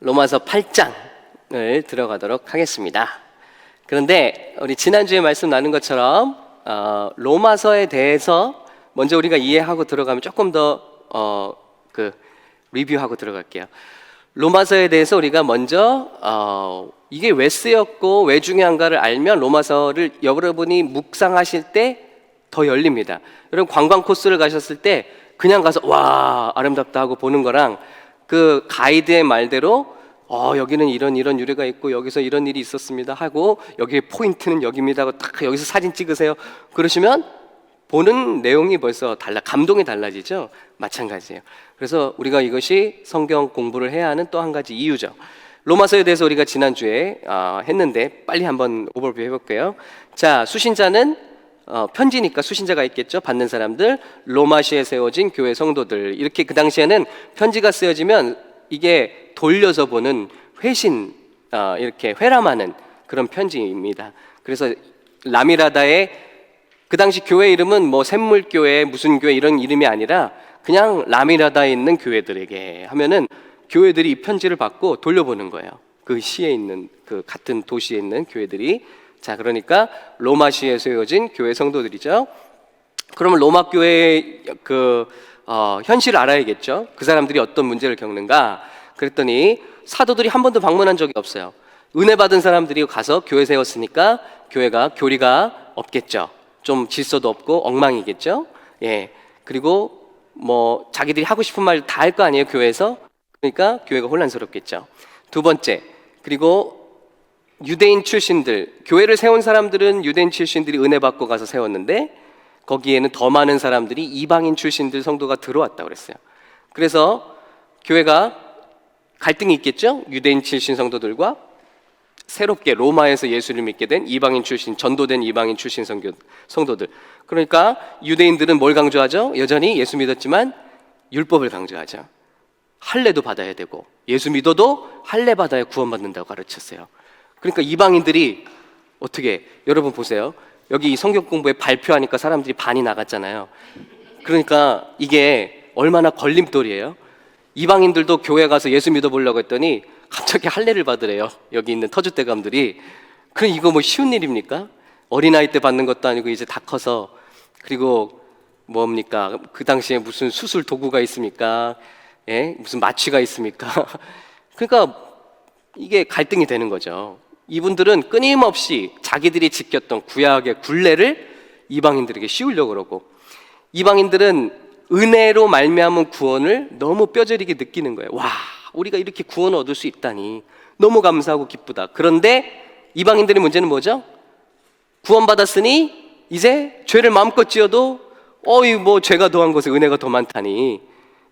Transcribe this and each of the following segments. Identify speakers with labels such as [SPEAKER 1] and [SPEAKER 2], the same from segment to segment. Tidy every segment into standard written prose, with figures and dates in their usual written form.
[SPEAKER 1] 로마서 8장을 들어가도록 하겠습니다. 그런데 우리 지난주에 말씀 나눈 것처럼 로마서에 대해서 먼저 우리가 이해하고 들어가면 조금 더 리뷰하고 들어갈게요. 로마서에 대해서 우리가 먼저 이게 왜 쓰였고 왜 중요한가를 알면 로마서를 여러분이 묵상하실 때 더 열립니다. 여러분 관광 코스를 가셨을 때 그냥 가서 와 아름답다 하고 보는 거랑 그 가이드의 말대로 여기는 이런 유래가 있고 여기서 이런 일이 있었습니다 하고 여기에 포인트는 여기입니다 하고 딱 여기서 사진 찍으세요 그러시면 보는 내용이 벌써 감동이 달라지죠. 마찬가지예요. 그래서 우리가 이것이 성경 공부를 해야 하는 또 한 가지 이유죠. 로마서에 대해서 우리가 지난주에 했는데 빨리 한번 오버뷰 해볼게요. 자, 수신자는 편지니까 수신자가 있겠죠. 받는 사람들, 로마시에 세워진 교회 성도들. 이렇게 그 당시에는 편지가 쓰여지면 이게 돌려서 보는 회신, 이렇게 회람하는 그런 편지입니다. 그래서 라미라다의 그 당시 교회 이름은 뭐 샘물교회 무슨 교회 이런 이름이 아니라 그냥 라미라다에 있는 교회들에게 하면은 교회들이 이 편지를 받고 돌려보는 거예요. 그 시에 있는 그 같은 도시에 있는 교회들이. 자, 그러니까 로마시에 세워진 교회 성도들이죠. 그러면 로마 교회의 현실을 알아야겠죠. 그 사람들이 어떤 문제를 겪는가. 그랬더니 사도들이 한 번도 방문한 적이 없어요. 은혜 받은 사람들이 가서 교회 세웠으니까 교회가 교리가 없겠죠. 좀 질서도 없고 엉망이겠죠. 예. 그리고 뭐 자기들이 하고 싶은 말 다 할 거 아니에요, 교회에서. 그러니까 교회가 혼란스럽겠죠. 두 번째, 그리고 유대인 출신들, 교회를 세운 사람들은 유대인 출신들이 은혜 받고 가서 세웠는데 거기에는 더 많은 사람들이 이방인 출신들 성도가 들어왔다고 그랬어요. 그래서 교회가 갈등이 있겠죠. 유대인 출신 성도들과 새롭게 로마에서 예수를 믿게 된 이방인 출신, 전도된 이방인 출신 성도들. 그러니까 유대인들은 뭘 강조하죠? 여전히 예수 믿었지만 율법을 강조하죠. 할례도 받아야 되고 예수 믿어도 할례 받아야 구원받는다고 가르쳤어요. 그러니까 이방인들이 어떻게, 여러분 보세요. 여기 성경 공부에 발표하니까 사람들이 반이 나갔잖아요. 그러니까 이게 얼마나 걸림돌이에요. 이방인들도 교회 가서 예수 믿어보려고 했더니 갑자기 할례를 받으래요. 여기 있는 터줏대감들이. 그럼 이거 뭐 쉬운 일입니까? 어린아이 때 받는 것도 아니고 이제 다 커서. 그리고 뭡니까? 그 당시에 무슨 수술 도구가 있습니까? 예? 무슨 마취가 있습니까? 그러니까 이게 갈등이 되는 거죠. 이분들은 끊임없이 자기들이 지켰던 구약의 굴레를 이방인들에게 씌우려고 그러고, 이방인들은 은혜로 말미암은 구원을 너무 뼈저리게 느끼는 거예요. 와, 우리가 이렇게 구원을 얻을 수 있다니 너무 감사하고 기쁘다. 그런데 이방인들의 문제는 뭐죠? 구원받았으니 이제 죄를 마음껏 지어도 뭐 죄가 더한 것에 은혜가 더 많다니,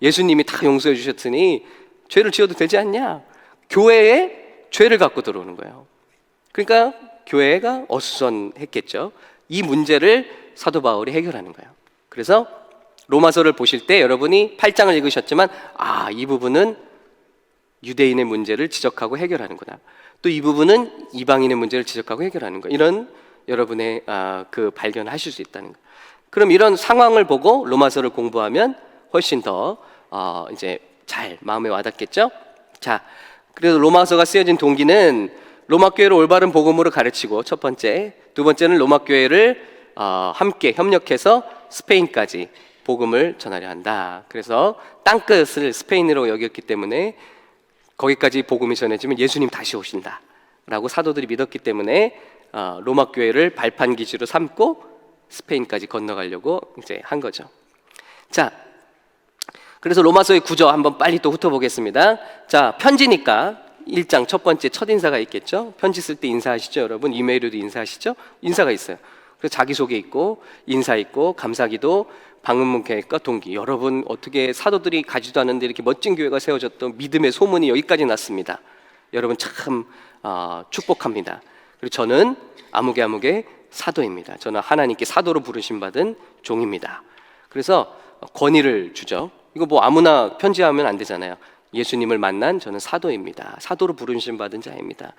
[SPEAKER 1] 예수님이 다 용서해 주셨으니 죄를 지어도 되지 않냐? 교회에 죄를 갖고 들어오는 거예요. 그러니까 교회가 어수선했겠죠. 이 문제를 사도 바울이 해결하는 거예요. 그래서 로마서를 보실 때 여러분이 8장을 읽으셨지만 이 부분은 유대인의 문제를 지적하고 해결하는구나. 또 이 부분은 이방인의 문제를 지적하고 해결하는 거. 이런 여러분의 그 발견을 하실 수 있다는 거. 그럼 이런 상황을 보고 로마서를 공부하면 훨씬 더 이제 잘 마음에 와닿겠죠? 자, 그래서 로마서가 쓰여진 동기는 로마 교회를 올바른 복음으로 가르치고, 첫 번째, 두 번째는 로마 교회를 함께 협력해서 스페인까지 복음을 전하려 한다. 그래서 땅끝을 스페인으로 여겼기 때문에 거기까지 복음이 전해지면 예수님 다시 오신다 라고 사도들이 믿었기 때문에 로마 교회를 발판 기지로 삼고 스페인까지 건너가려고 이제 한 거죠. 자, 그래서 로마서의 구조 한번 빨리 또 훑어보겠습니다. 자, 편지니까 1장 첫 번째 첫인사가 있겠죠. 편지 쓸 때 인사하시죠, 여러분. 이메일로도 인사하시죠. 인사가 있어요. 그래서 자기소개 있고 인사 있고 감사기도, 방문문 계획과 동기. 여러분 어떻게 사도들이 가지도 않은데 이렇게 멋진 교회가 세워졌던 믿음의 소문이 여기까지 났습니다. 여러분 참 축복합니다. 그리고 저는 아무개 사도입니다. 저는 하나님께 사도로 부르심 받은 종입니다. 그래서 권위를 주죠. 이거 뭐 아무나 편지하면 안 되잖아요. 예수님을 만난 저는 사도입니다. 사도로 부르심 받은 자입니다.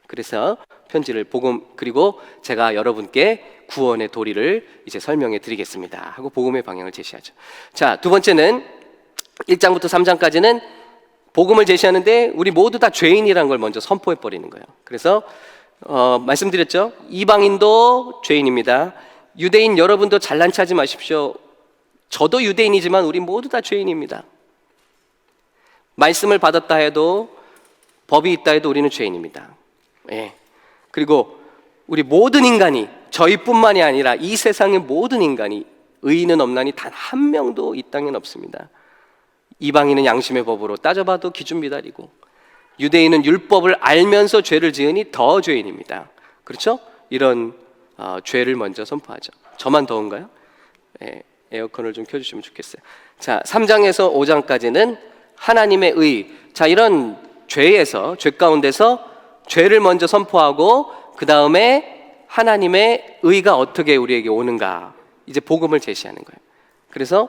[SPEAKER 1] 그래서 편지를 복음, 그리고 제가 여러분께 구원의 도리를 이제 설명해 드리겠습니다 하고 복음의 방향을 제시하죠. 자, 두 번째는 1장부터 3장까지는 복음을 제시하는데 우리 모두 다 죄인이라는 걸 먼저 선포해 버리는 거예요. 그래서 말씀드렸죠. 이방인도 죄인입니다. 유대인 여러분도 잘난 체하지 마십시오. 저도 유대인이지만 우리 모두 다 죄인입니다. 말씀을 받았다 해도 법이 있다 해도 우리는 죄인입니다. 예. 그리고 우리 모든 인간이, 저희뿐만이 아니라 이 세상의 모든 인간이 의인은 없나니 단 한 명도 이 땅엔 없습니다. 이방인은 양심의 법으로 따져봐도 기준미달이고 유대인은 율법을 알면서 죄를 지으니 더 죄인입니다. 그렇죠? 이런 죄를 먼저 선포하죠. 저만 더운가요? 예, 에어컨을 좀 켜주시면 좋겠어요. 자, 3장에서 5장까지는 하나님의 의. 자, 이런 죄 가운데서 죄를 먼저 선포하고 그 다음에 하나님의 의가 어떻게 우리에게 오는가, 이제 복음을 제시하는 거예요. 그래서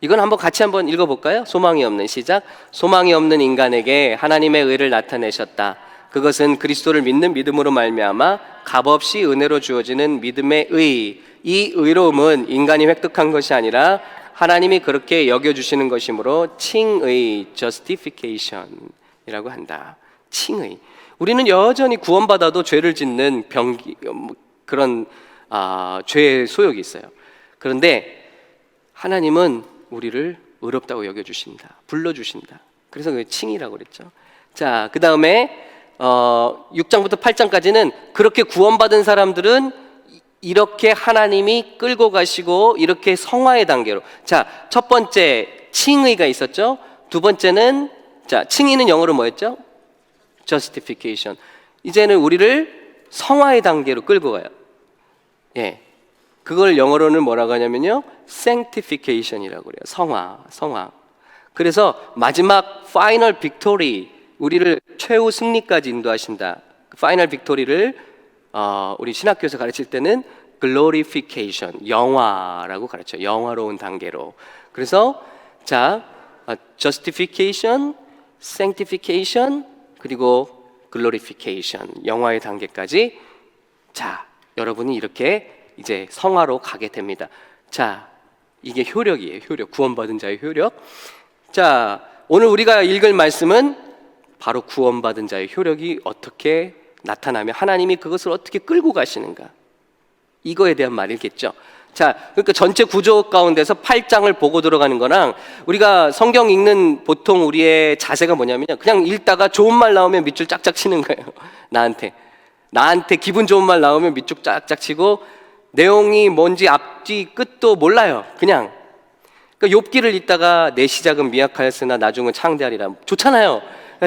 [SPEAKER 1] 이건 같이 한번 읽어볼까요? 소망이 없는, 시작. 소망이 없는 인간에게 하나님의 의를 나타내셨다. 그것은 그리스도를 믿는 믿음으로 말미암아 값없이 은혜로 주어지는 믿음의 의. 이 의로움은 인간이 획득한 것이 아니라 하나님이 그렇게 여겨주시는 것이므로 칭의, justification이라고 한다. 칭의. 우리는 여전히 구원받아도 죄를 짓는 그런 죄의 소욕이 있어요. 그런데 하나님은 우리를 의롭다고 여겨주신다, 불러주신다. 그래서 그게 칭이라고 그랬죠. 자, 그 다음에 6장부터 8장까지는 그렇게 구원받은 사람들은 이렇게 하나님이 끌고 가시고 이렇게 성화의 단계로. 자, 첫 번째 칭의가 있었죠. 두 번째는, 자, 칭의는 영어로 뭐였죠? justification. 이제는 우리를 성화의 단계로 끌고 가요. 예, 그걸 영어로는 뭐라고 하냐면요, sanctification이라고 그래요. 성화. 그래서 마지막 final victory, 우리를 최후 승리까지 인도하신다. 파이널 빅토리를 우리 신학교에서 가르칠 때는 glorification, 영화라고 가르쳐요. 영화로운 단계로. 그래서 자, justification, sanctification, 그리고 glorification, 영화의 단계까지. 자, 여러분이 이렇게 이제 성화로 가게 됩니다. 자, 이게 효력이에요. 효력, 구원받은 자의 효력. 자, 오늘 우리가 읽을 말씀은 바로 구원받은 자의 효력이 어떻게 나타나며 하나님이 그것을 어떻게 끌고 가시는가, 이거에 대한 말이겠죠. 자, 그러니까 전체 구조 가운데서 8장을 보고 들어가는 거랑, 우리가 성경 읽는 보통 우리의 자세가 뭐냐면요, 그냥 읽다가 좋은 말 나오면 밑줄 짝짝 치는 거예요. 나한테 기분 좋은 말 나오면 밑줄 짝짝 치고 내용이 뭔지 앞뒤 끝도 몰라요. 그냥. 그러니까 욥기를 읽다가 내 시작은 미약하였으나 나중은 창대하리라, 좋잖아요.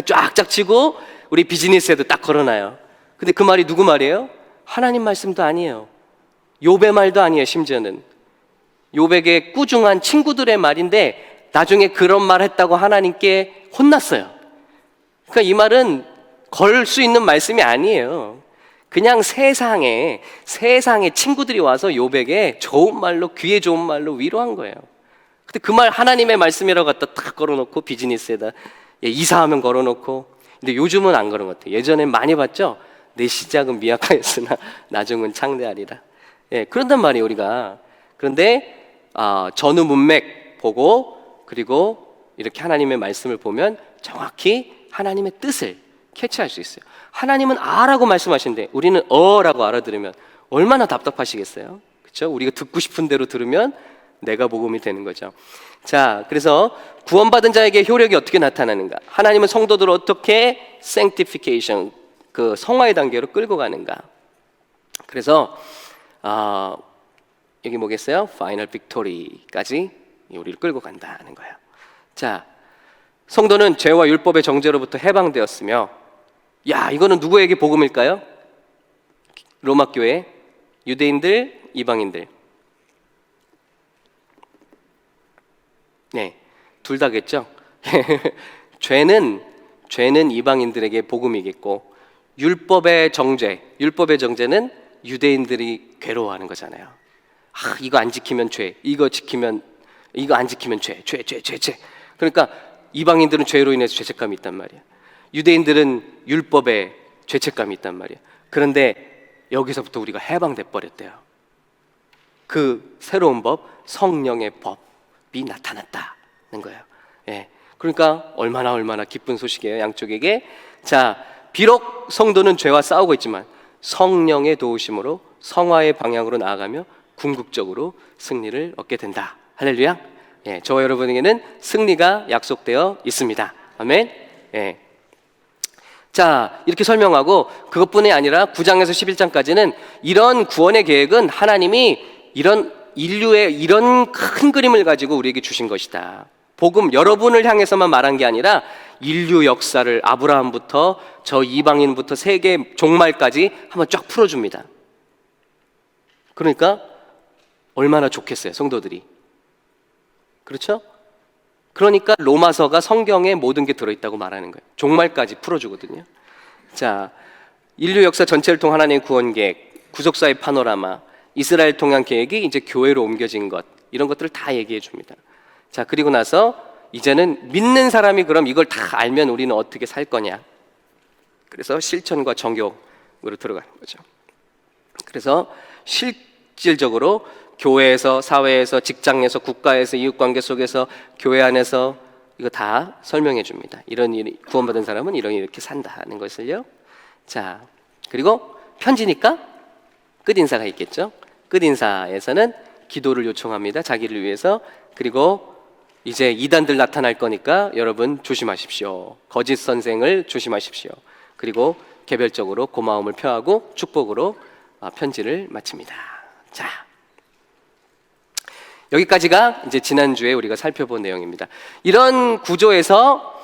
[SPEAKER 1] 쫙쫙 치고 우리 비즈니스에도 딱 걸어놔요. 근데 그 말이 누구 말이에요? 하나님 말씀도 아니에요. 욥의 말도 아니에요. 심지어는 욥에게 꾸중한 친구들의 말인데 나중에 그런 말 했다고 하나님께 혼났어요. 그러니까 이 말은 걸 수 있는 말씀이 아니에요. 그냥 세상에 친구들이 와서 욥에게 좋은 말로, 귀에 좋은 말로 위로한 거예요. 근데 그 말 하나님의 말씀이라고 갖다 딱 걸어놓고 비즈니스에다 이사하면 걸어놓고. 근데 요즘은 안 그런 것 같아요. 예전엔 많이 봤죠? 내 시작은 미약하였으나 나중은 창대하리라. 예, 그런단 말이에요, 우리가. 그런데 전후 문맥 보고, 그리고 이렇게 하나님의 말씀을 보면 정확히 하나님의 뜻을 캐치할 수 있어요. 하나님은 아라고 말씀하시는데 우리는 어라고 알아들으면 얼마나 답답하시겠어요? 그렇죠? 우리가 듣고 싶은 대로 들으면 내가 복음이 되는 거죠. 자, 그래서 구원받은 자에게 효력이 어떻게 나타나는가? 하나님은 성도들을 어떻게 sanctification, 그 성화의 단계로 끌고 가는가? 그래서 여기 뭐겠어요? final victory까지 우리를 끌고 간다는 거예요. 자, 성도는 죄와 율법의 정죄로부터 해방되었으며, 야, 이거는 누구에게 복음일까요? 로마 교회, 유대인들, 이방인들. 네, 둘 다겠죠. 죄는 이방인들에게 복음이겠고, 율법의 정죄는 유대인들이 괴로워하는 거잖아요. 이거 안 지키면 죄, 이거 안 지키면 죄. 그러니까 이방인들은 죄로 인해서 죄책감이 있단 말이야. 유대인들은 율법에 죄책감이 있단 말이야. 그런데 여기서부터 우리가 해방돼 버렸대요. 그 새로운 법, 성령의 법이 나타났다. 거예요. 예. 그러니까 얼마나 기쁜 소식이에요, 양쪽에게. 자, 비록 성도는 죄와 싸우고 있지만 성령의 도우심으로 성화의 방향으로 나아가며 궁극적으로 승리를 얻게 된다. 할렐루야. 예, 저와 여러분에게는 승리가 약속되어 있습니다. 아멘. 예. 자, 이렇게 설명하고 그것뿐이 아니라 9장에서 11장까지는 이런 구원의 계획은 하나님이 이런 인류의 이런 큰 그림을 가지고 우리에게 주신 것이다. 복음 여러분을 향해서만 말한 게 아니라 인류 역사를 아브라함부터 저 이방인부터 세계 종말까지 한번 쫙 풀어줍니다. 그러니까 얼마나 좋겠어요, 성도들이. 그렇죠? 그러니까 로마서가 성경에 모든 게 들어있다고 말하는 거예요. 종말까지 풀어주거든요. 자, 인류 역사 전체를 통한 하나님의 구원 계획, 구속사의 파노라마, 이스라엘 통한 계획이 이제 교회로 옮겨진 것, 이런 것들을 다 얘기해 줍니다. 자, 그리고 나서 이제는 믿는 사람이 그럼 이걸 다 알면 우리는 어떻게 살 거냐. 그래서 실천과 정욕으로 들어가는 거죠. 그래서 실질적으로 교회에서, 사회에서, 직장에서, 국가에서, 이웃관계 속에서, 교회 안에서 이거 다 설명해 줍니다. 이런 일이 구원받은 사람은 이렇게 산다 하는 것을요. 자, 그리고 편지니까 끝인사가 있겠죠. 끝인사에서는 기도를 요청합니다. 자기를 위해서. 그리고 이제 이단들 나타날 거니까 여러분 조심하십시오. 거짓 선생을 조심하십시오. 그리고 개별적으로 고마움을 표하고 축복으로 편지를 마칩니다. 자, 여기까지가 이제 지난주에 우리가 살펴본 내용입니다. 이런 구조에서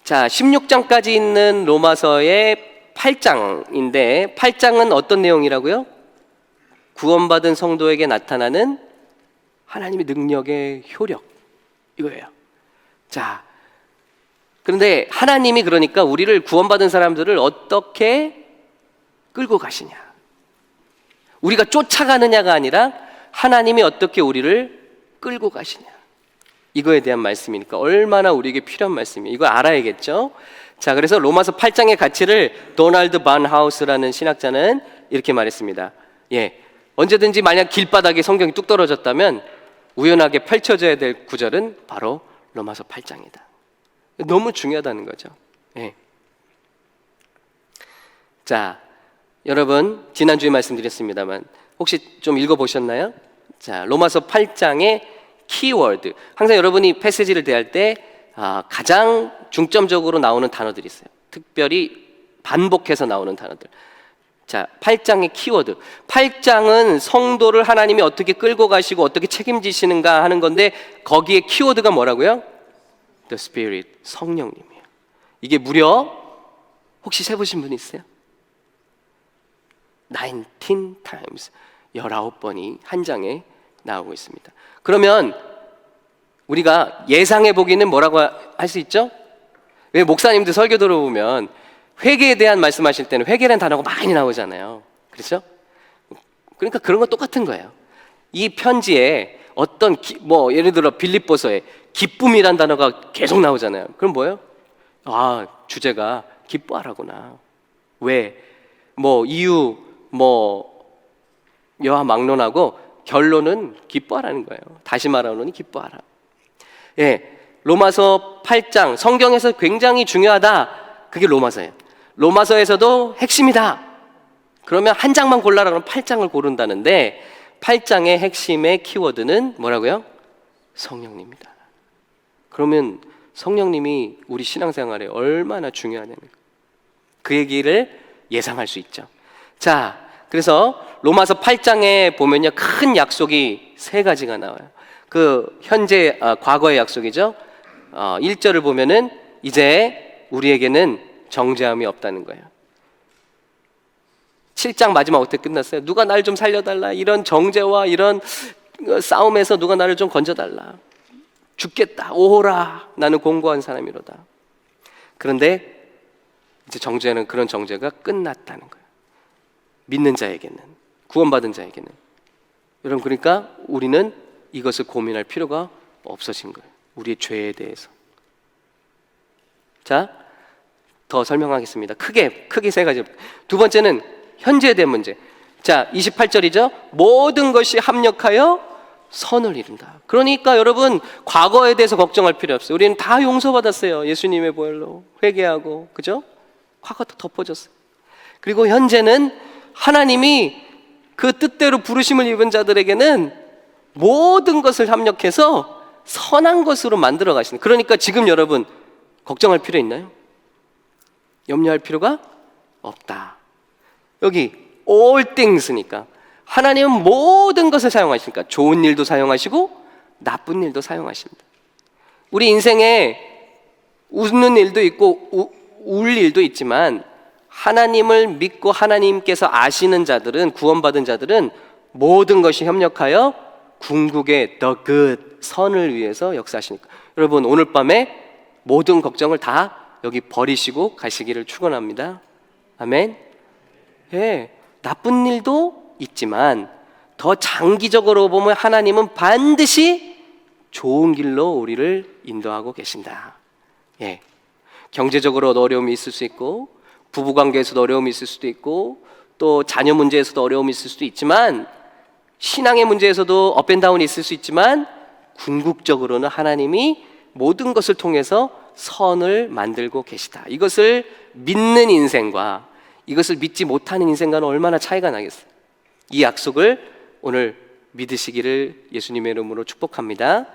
[SPEAKER 1] 자, 16장까지 있는 로마서의 8장인데 8장은 어떤 내용이라고요? 구원받은 성도에게 나타나는 하나님의 능력의 효력, 이거예요. 자, 그런데 하나님이 그러니까 우리를 구원받은 사람들을 어떻게 끌고 가시냐, 우리가 쫓아가느냐가 아니라 하나님이 어떻게 우리를 끌고 가시냐, 이거에 대한 말씀이니까 얼마나 우리에게 필요한 말씀이에요. 이거 알아야겠죠. 자, 그래서 로마서 8장의 가치를 도널드 반 하우스라는 신학자는 이렇게 말했습니다. 예, 언제든지 만약 길바닥에 성경이 뚝 떨어졌다면 우연하게 펼쳐져야 될 구절은 바로 로마서 8장이다. 너무 중요하다는 거죠. 예. 자, 여러분 지난주에 말씀드렸습니다만 혹시 좀 읽어보셨나요? 자, 로마서 8장의 키워드, 항상 여러분이 패시지를 대할 때 가장 중점적으로 나오는 단어들이 있어요. 특별히 반복해서 나오는 단어들. 자, 8장의 키워드. 8장은 성도를 하나님이 어떻게 끌고 가시고 어떻게 책임지시는가 하는 건데 거기에 키워드가 뭐라고요? The Spirit, 성령님이에요. 이게 무려 혹시 세보신 분 있어요? 19 times, 19번이 한 장에 나오고 있습니다. 그러면 우리가 예상해 보기는 뭐라고 할 수 있죠? 왜 목사님들 설교 들어보면 회개에 대한 말씀하실 때는 회개라는 단어가 많이 나오잖아요. 그렇죠? 그러니까 그런 건 똑같은 거예요. 이 편지에 어떤 예를 들어 빌립보서에 기쁨이란 단어가 계속 나오잖아요. 그럼 뭐예요? 주제가 기뻐하라구나. 왜? 이유 여하 막론하고 결론은 기뻐하라는 거예요. 다시 말하노니 기뻐하라. 예, 로마서 8장, 성경에서 굉장히 중요하다. 그게 로마서예요. 로마서에서도 핵심이다. 그러면 한 장만 골라라 그러면 8장을 고른다는데 8장의 핵심의 키워드는 뭐라고요? 성령님이다. 그러면 성령님이 우리 신앙생활에 얼마나 중요하냐는 그 얘기를 예상할 수 있죠. 자, 그래서 로마서 8장에 보면요, 큰 약속이 3가지가 나와요. 그 현재 과거의 약속이죠. 1절을 보면은 이제 우리에게는 정죄함이 없다는 거예요. 7장 마지막 어떻게 끝났어요? 누가 날 좀 살려달라. 이런 정죄와 이런 싸움에서 누가 나를 좀 건져달라. 죽겠다. 오호라. 나는 공고한 사람이로다. 그런데 이제 정죄는, 그런 정죄가 끝났다는 거예요. 믿는 자에게는, 구원받은 자에게는. 여러분, 그러니까 우리는 이것을 고민할 필요가 없어진 거예요. 우리의 죄에 대해서. 자, 더 설명하겠습니다. 크게 3가지. 두 번째는 현재에 대한 문제. 자, 28절이죠. 모든 것이 합력하여 선을 이룬다. 그러니까 여러분, 과거에 대해서 걱정할 필요 없어요. 우리는 다 용서받았어요. 예수님의 보혈로 회개하고, 그죠? 과거도 덮어졌어요. 그리고 현재는 하나님이 그 뜻대로 부르심을 입은 자들에게는 모든 것을 합력해서 선한 것으로 만들어 가시는. 그러니까 지금 여러분 걱정할 필요 있나요? 염려할 필요가 없다. 여기 all things니까 하나님은 모든 것을 사용하시니까 좋은 일도 사용하시고 나쁜 일도 사용하십니다. 우리 인생에 웃는 일도 있고 울 일도 있지만 하나님을 믿고 하나님께서 아시는 자들은, 구원받은 자들은 모든 것이 협력하여 궁극의 the good, 선을 위해서 역사하시니까 여러분 오늘 밤에 모든 걱정을 다 여기 버리시고 가시기를 축원합니다. 아멘. 예, 나쁜 일도 있지만 더 장기적으로 보면 하나님은 반드시 좋은 길로 우리를 인도하고 계신다. 예, 경제적으로 어려움이 있을 수 있고 부부관계에서도 어려움이 있을 수도 있고 또 자녀 문제에서도 어려움이 있을 수도 있지만 신앙의 문제에서도 업앤다운이 있을 수 있지만 궁극적으로는 하나님이 모든 것을 통해서 선을 만들고 계시다. 이것을 믿는 인생과 이것을 믿지 못하는 인생과는 얼마나 차이가 나겠어요. 이 약속을 오늘 믿으시기를 예수님의 이름으로 축복합니다.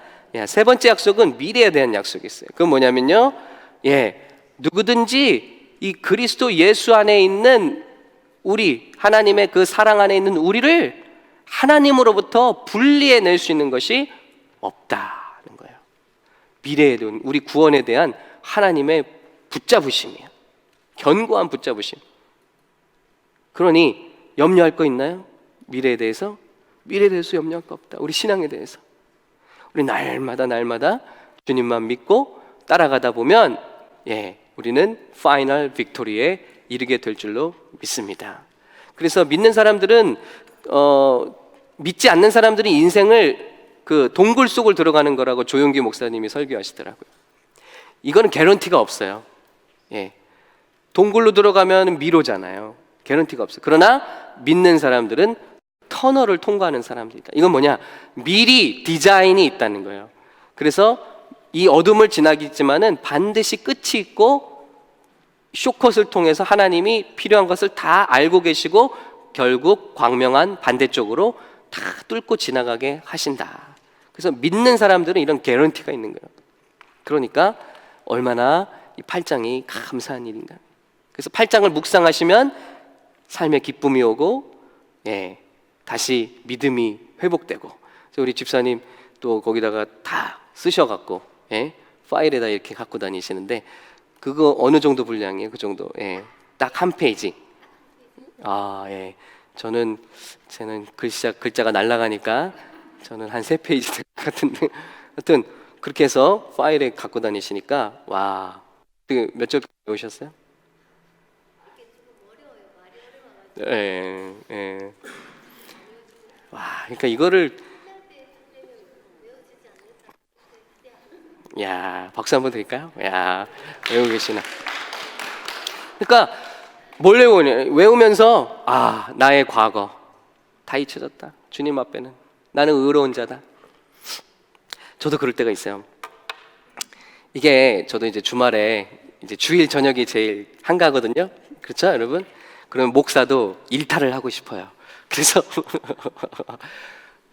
[SPEAKER 1] 세 번째 약속은 미래에 대한 약속이 있어요. 그건 뭐냐면요, 누구든지 이 그리스도 예수 안에 있는 우리, 하나님의 그 사랑 안에 있는 우리를 하나님으로부터 분리해낼 수 있는 것이 없다는 거예요. 미래에 대한 우리 구원에 대한 하나님의 붙잡으심이에요. 견고한 붙잡으심. 그러니 염려할 거 있나요? 미래에 대해서? 미래에 대해서 염려할 거 없다. 우리 신앙에 대해서 우리 날마다 주님만 믿고 따라가다 보면 우리는 파이널 빅토리에 이르게 될 줄로 믿습니다. 그래서 믿는 사람들은 믿지 않는 사람들이 인생을 그 동굴 속을 들어가는 거라고 조용기 목사님이 설교하시더라고요. 이거는 개런티가 없어요. 동굴로 들어가면 미로잖아요. 개런티가 없어요. 그러나 믿는 사람들은 터널을 통과하는 사람들이다. 이건 뭐냐? 미리 디자인이 있다는 거예요. 그래서 이 어둠을 지나겠지만은 반드시 끝이 있고 쇼컷을 통해서 하나님이 필요한 것을 다 알고 계시고 결국 광명한 반대쪽으로 다 뚫고 지나가게 하신다. 그래서 믿는 사람들은 이런 개런티가 있는 거예요. 그러니까 얼마나 이 8장이 감사한 일인가. 그래서 8장을 묵상하시면 삶의 기쁨이 오고 다시 믿음이 회복되고. 그래서 우리 집사님 또 거기다가 다 쓰셔갖고 파일에다 이렇게 갖고 다니시는데 그거 어느 정도 분량이에요? 그 정도. 딱 한 페이지. 저는 글자가 날아가니까 저는 한 3페이지 될 것 같은데 하여튼 그렇게 해서 파일에 갖고 다니시니까 와, 몇 절 배우셨어요? 와, 그러니까 이거를 박수 한번 드릴까요? 외우고 계시나. 그러니까 뭘 외우면서 나의 과거 다 잊혀졌다. 주님 앞에는 나는 의로운 자다. 저도 그럴 때가 있어요. 이게 저도 이제 주말에 이제 주일 저녁이 제일 한가하거든요. 그렇죠, 여러분? 그러면 목사도 일탈을 하고 싶어요. 그래서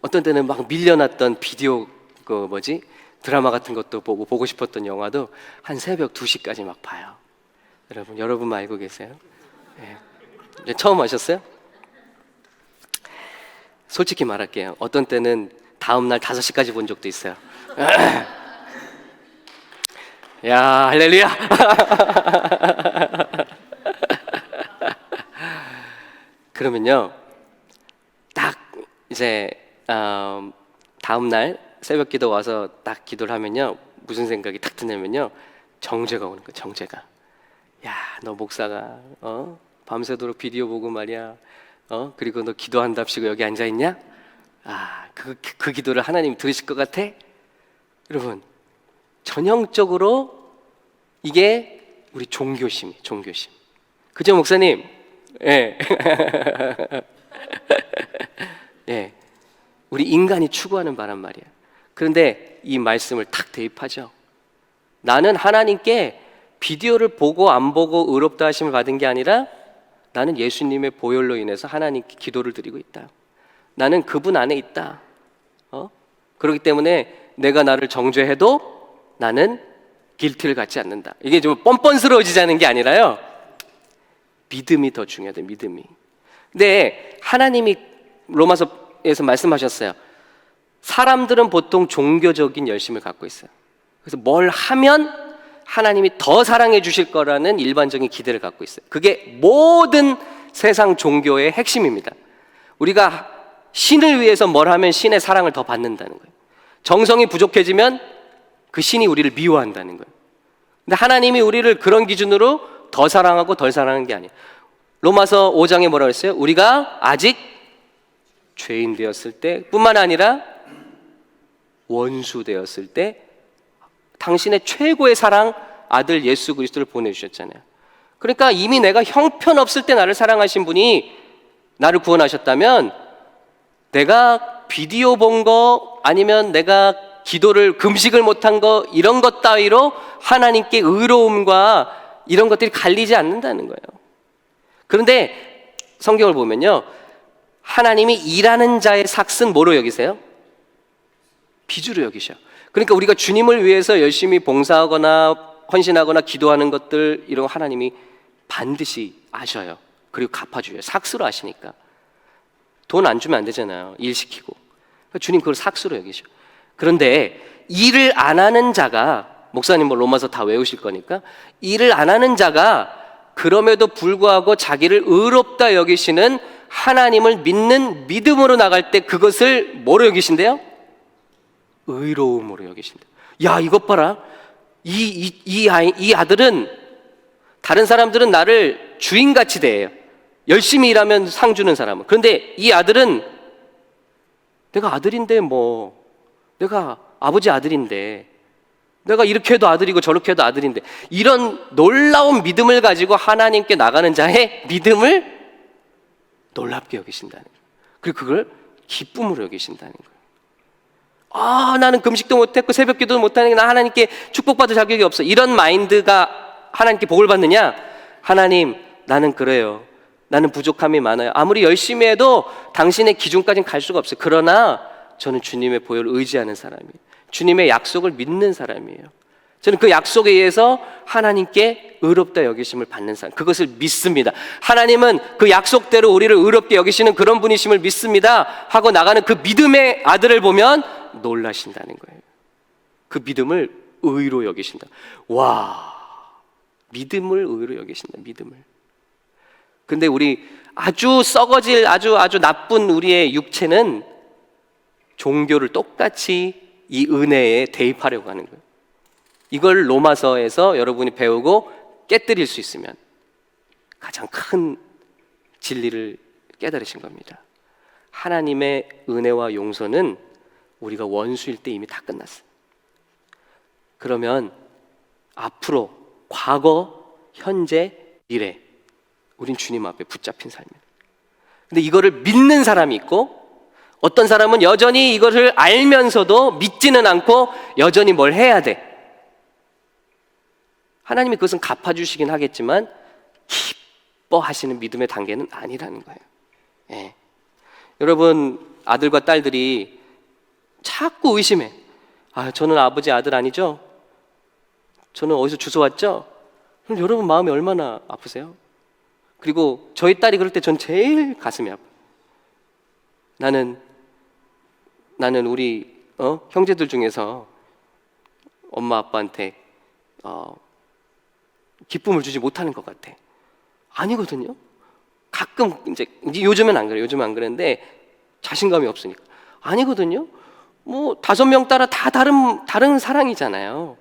[SPEAKER 1] 어떤 때는 막 밀려났던 비디오 드라마 같은 것도 보고 싶었던 영화도 한 새벽 2시까지 막 봐요. 여러분만 알고 계세요? 처음 하셨어요? 솔직히 말할게요. 어떤 때는 다음날 5시까지 본 적도 있어요. 야, 할렐루야! 그러면요, 딱 이제 다음날 새벽 기도 와서 딱 기도를 하면요, 무슨 생각이 딱 드냐면요, 정죄가 오는 거예요. 정죄가. 야, 너 목사가 밤새도록 비디오 보고 말이야, 그리고 너 기도한답시고 여기 앉아 있냐? 그 기도를 하나님 들으실 것 같아? 여러분, 전형적으로 이게 우리 종교심이에요. 종교심. 그죠, 목사님? 우리 인간이 추구하는 바란 말이야. 그런데 이 말씀을 탁 대입하죠. 나는 하나님께 비디오를 보고 안 보고 의롭다 하심을 받은 게 아니라 나는 예수님의 보혈로 인해서 하나님께 기도를 드리고 있다. 나는 그분 안에 있다. 그렇기 때문에 내가 나를 정죄해도 나는 길티를 갖지 않는다. 이게 좀 뻔뻔스러워지자는 게 아니라요. 믿음이 더 중요하다. 믿음이. 근데 하나님이 로마서에서 말씀하셨어요. 사람들은 보통 종교적인 열심을 갖고 있어요. 그래서 뭘 하면 하나님이 더 사랑해 주실 거라는 일반적인 기대를 갖고 있어요. 그게 모든 세상 종교의 핵심입니다. 우리가 신을 위해서 뭘 하면 신의 사랑을 더 받는다는 거예요. 정성이 부족해지면 그 신이 우리를 미워한다는 거예요. 근데 하나님이 우리를 그런 기준으로 더 사랑하고 덜 사랑하는 게 아니에요. 로마서 5장에 뭐라고 했어요? 우리가 아직 죄인 되었을 때 뿐만 아니라 원수 되었을 때 당신의 최고의 사랑 아들 예수 그리스도를 보내주셨잖아요. 그러니까 이미 내가 형편없을 때 나를 사랑하신 분이 나를 구원하셨다면 내가 비디오 본 거 아니면 내가 기도를 금식을 못한 거 이런 것 따위로 하나님께 의로움과 이런 것들이 갈리지 않는다는 거예요. 그런데 성경을 보면요, 하나님이 일하는 자의 삭은 뭐로 여기세요? 비주로 여기셔. 그러니까 우리가 주님을 위해서 열심히 봉사하거나 헌신하거나 기도하는 것들 이런 거 하나님이 반드시 아셔요. 그리고 갚아줘요. 삭스로 아시니까. 돈 안 주면 안 되잖아요. 일 시키고. 주님 그걸 삭스로 여기셔. 그런데 일을 안 하는 자가, 목사님 뭐 로마서 다 외우실 거니까, 일을 안 하는 자가 그럼에도 불구하고 자기를 의롭다 여기시는 하나님을 믿는 믿음으로 나갈 때 그것을 뭐로 여기신대요? 의로움으로 여기신다. 야, 이것 봐라. 이 아들은, 다른 사람들은 나를 주인같이 대해요. 열심히 일하면 상 주는 사람은. 그런데 이 아들은 내가 아들인데 뭐, 내가 아버지 아들인데, 내가 이렇게 해도 아들이고 저렇게 해도 아들인데, 이런 놀라운 믿음을 가지고 하나님께 나가는 자의 믿음을 놀랍게 여기신다는 거예요. 그리고 그걸 기쁨으로 여기신다는 거예요. 아, 나는 금식도 못했고 새벽 기도도 못하는 게 나 하나님께 축복받을 자격이 없어. 이런 마인드가 하나님께 복을 받느냐? 하나님, 나는 그래요. 나는 부족함이 많아요. 아무리 열심히 해도 당신의 기준까지는 갈 수가 없어요. 그러나 저는 주님의 보혈을 의지하는 사람이에요. 주님의 약속을 믿는 사람이에요. 저는 그 약속에 의해서 하나님께 의롭다 여기심을 받는 사람, 그것을 믿습니다. 하나님은 그 약속대로 우리를 의롭게 여기시는 그런 분이심을 믿습니다 하고 나가는 그 믿음의 아들을 보면 놀라신다는 거예요. 그 믿음을 의로 여기신다. 와, 믿음을 의로 여기신다. 믿음을. 근데 우리 아주 썩어질 아주 나쁜 우리의 육체는 종교를 똑같이 이 은혜에 대입하려고 하는 거예요. 이걸 로마서에서 여러분이 배우고 깨뜨릴 수 있으면 가장 큰 진리를 깨달으신 겁니다. 하나님의 은혜와 용서는 우리가 원수일 때 이미 다 끝났어요. 그러면 앞으로 과거, 현재, 미래 우린 주님 앞에 붙잡힌 삶이에요. 근데 이거를 믿는 사람이 있고, 어떤 사람은 여전히 이것을 알면서도 믿지는 않고 여전히 뭘 해야 돼. 하나님이 그것은 갚아주시긴 하겠지만 기뻐하시는 믿음의 단계는 아니라는 거예요. 예. 여러분 아들과 딸들이 자꾸 의심해. 아, 저는 아버지 아들 아니죠? 저는 어디서 주워왔죠? 그럼 여러분 마음이 얼마나 아프세요? 그리고 저희 딸이 그럴 때 전 제일 가슴이 아파요. 나는 우리 형제들 중에서 엄마 아빠한테 기쁨을 주지 못하는 것 같아. 아니거든요. 가끔 이제 요즘은 안 그래요. 요즘은 안 그랬는데 자신감이 없으니까. 아니거든요. 뭐 5명 따라 다 다른 사랑이잖아요.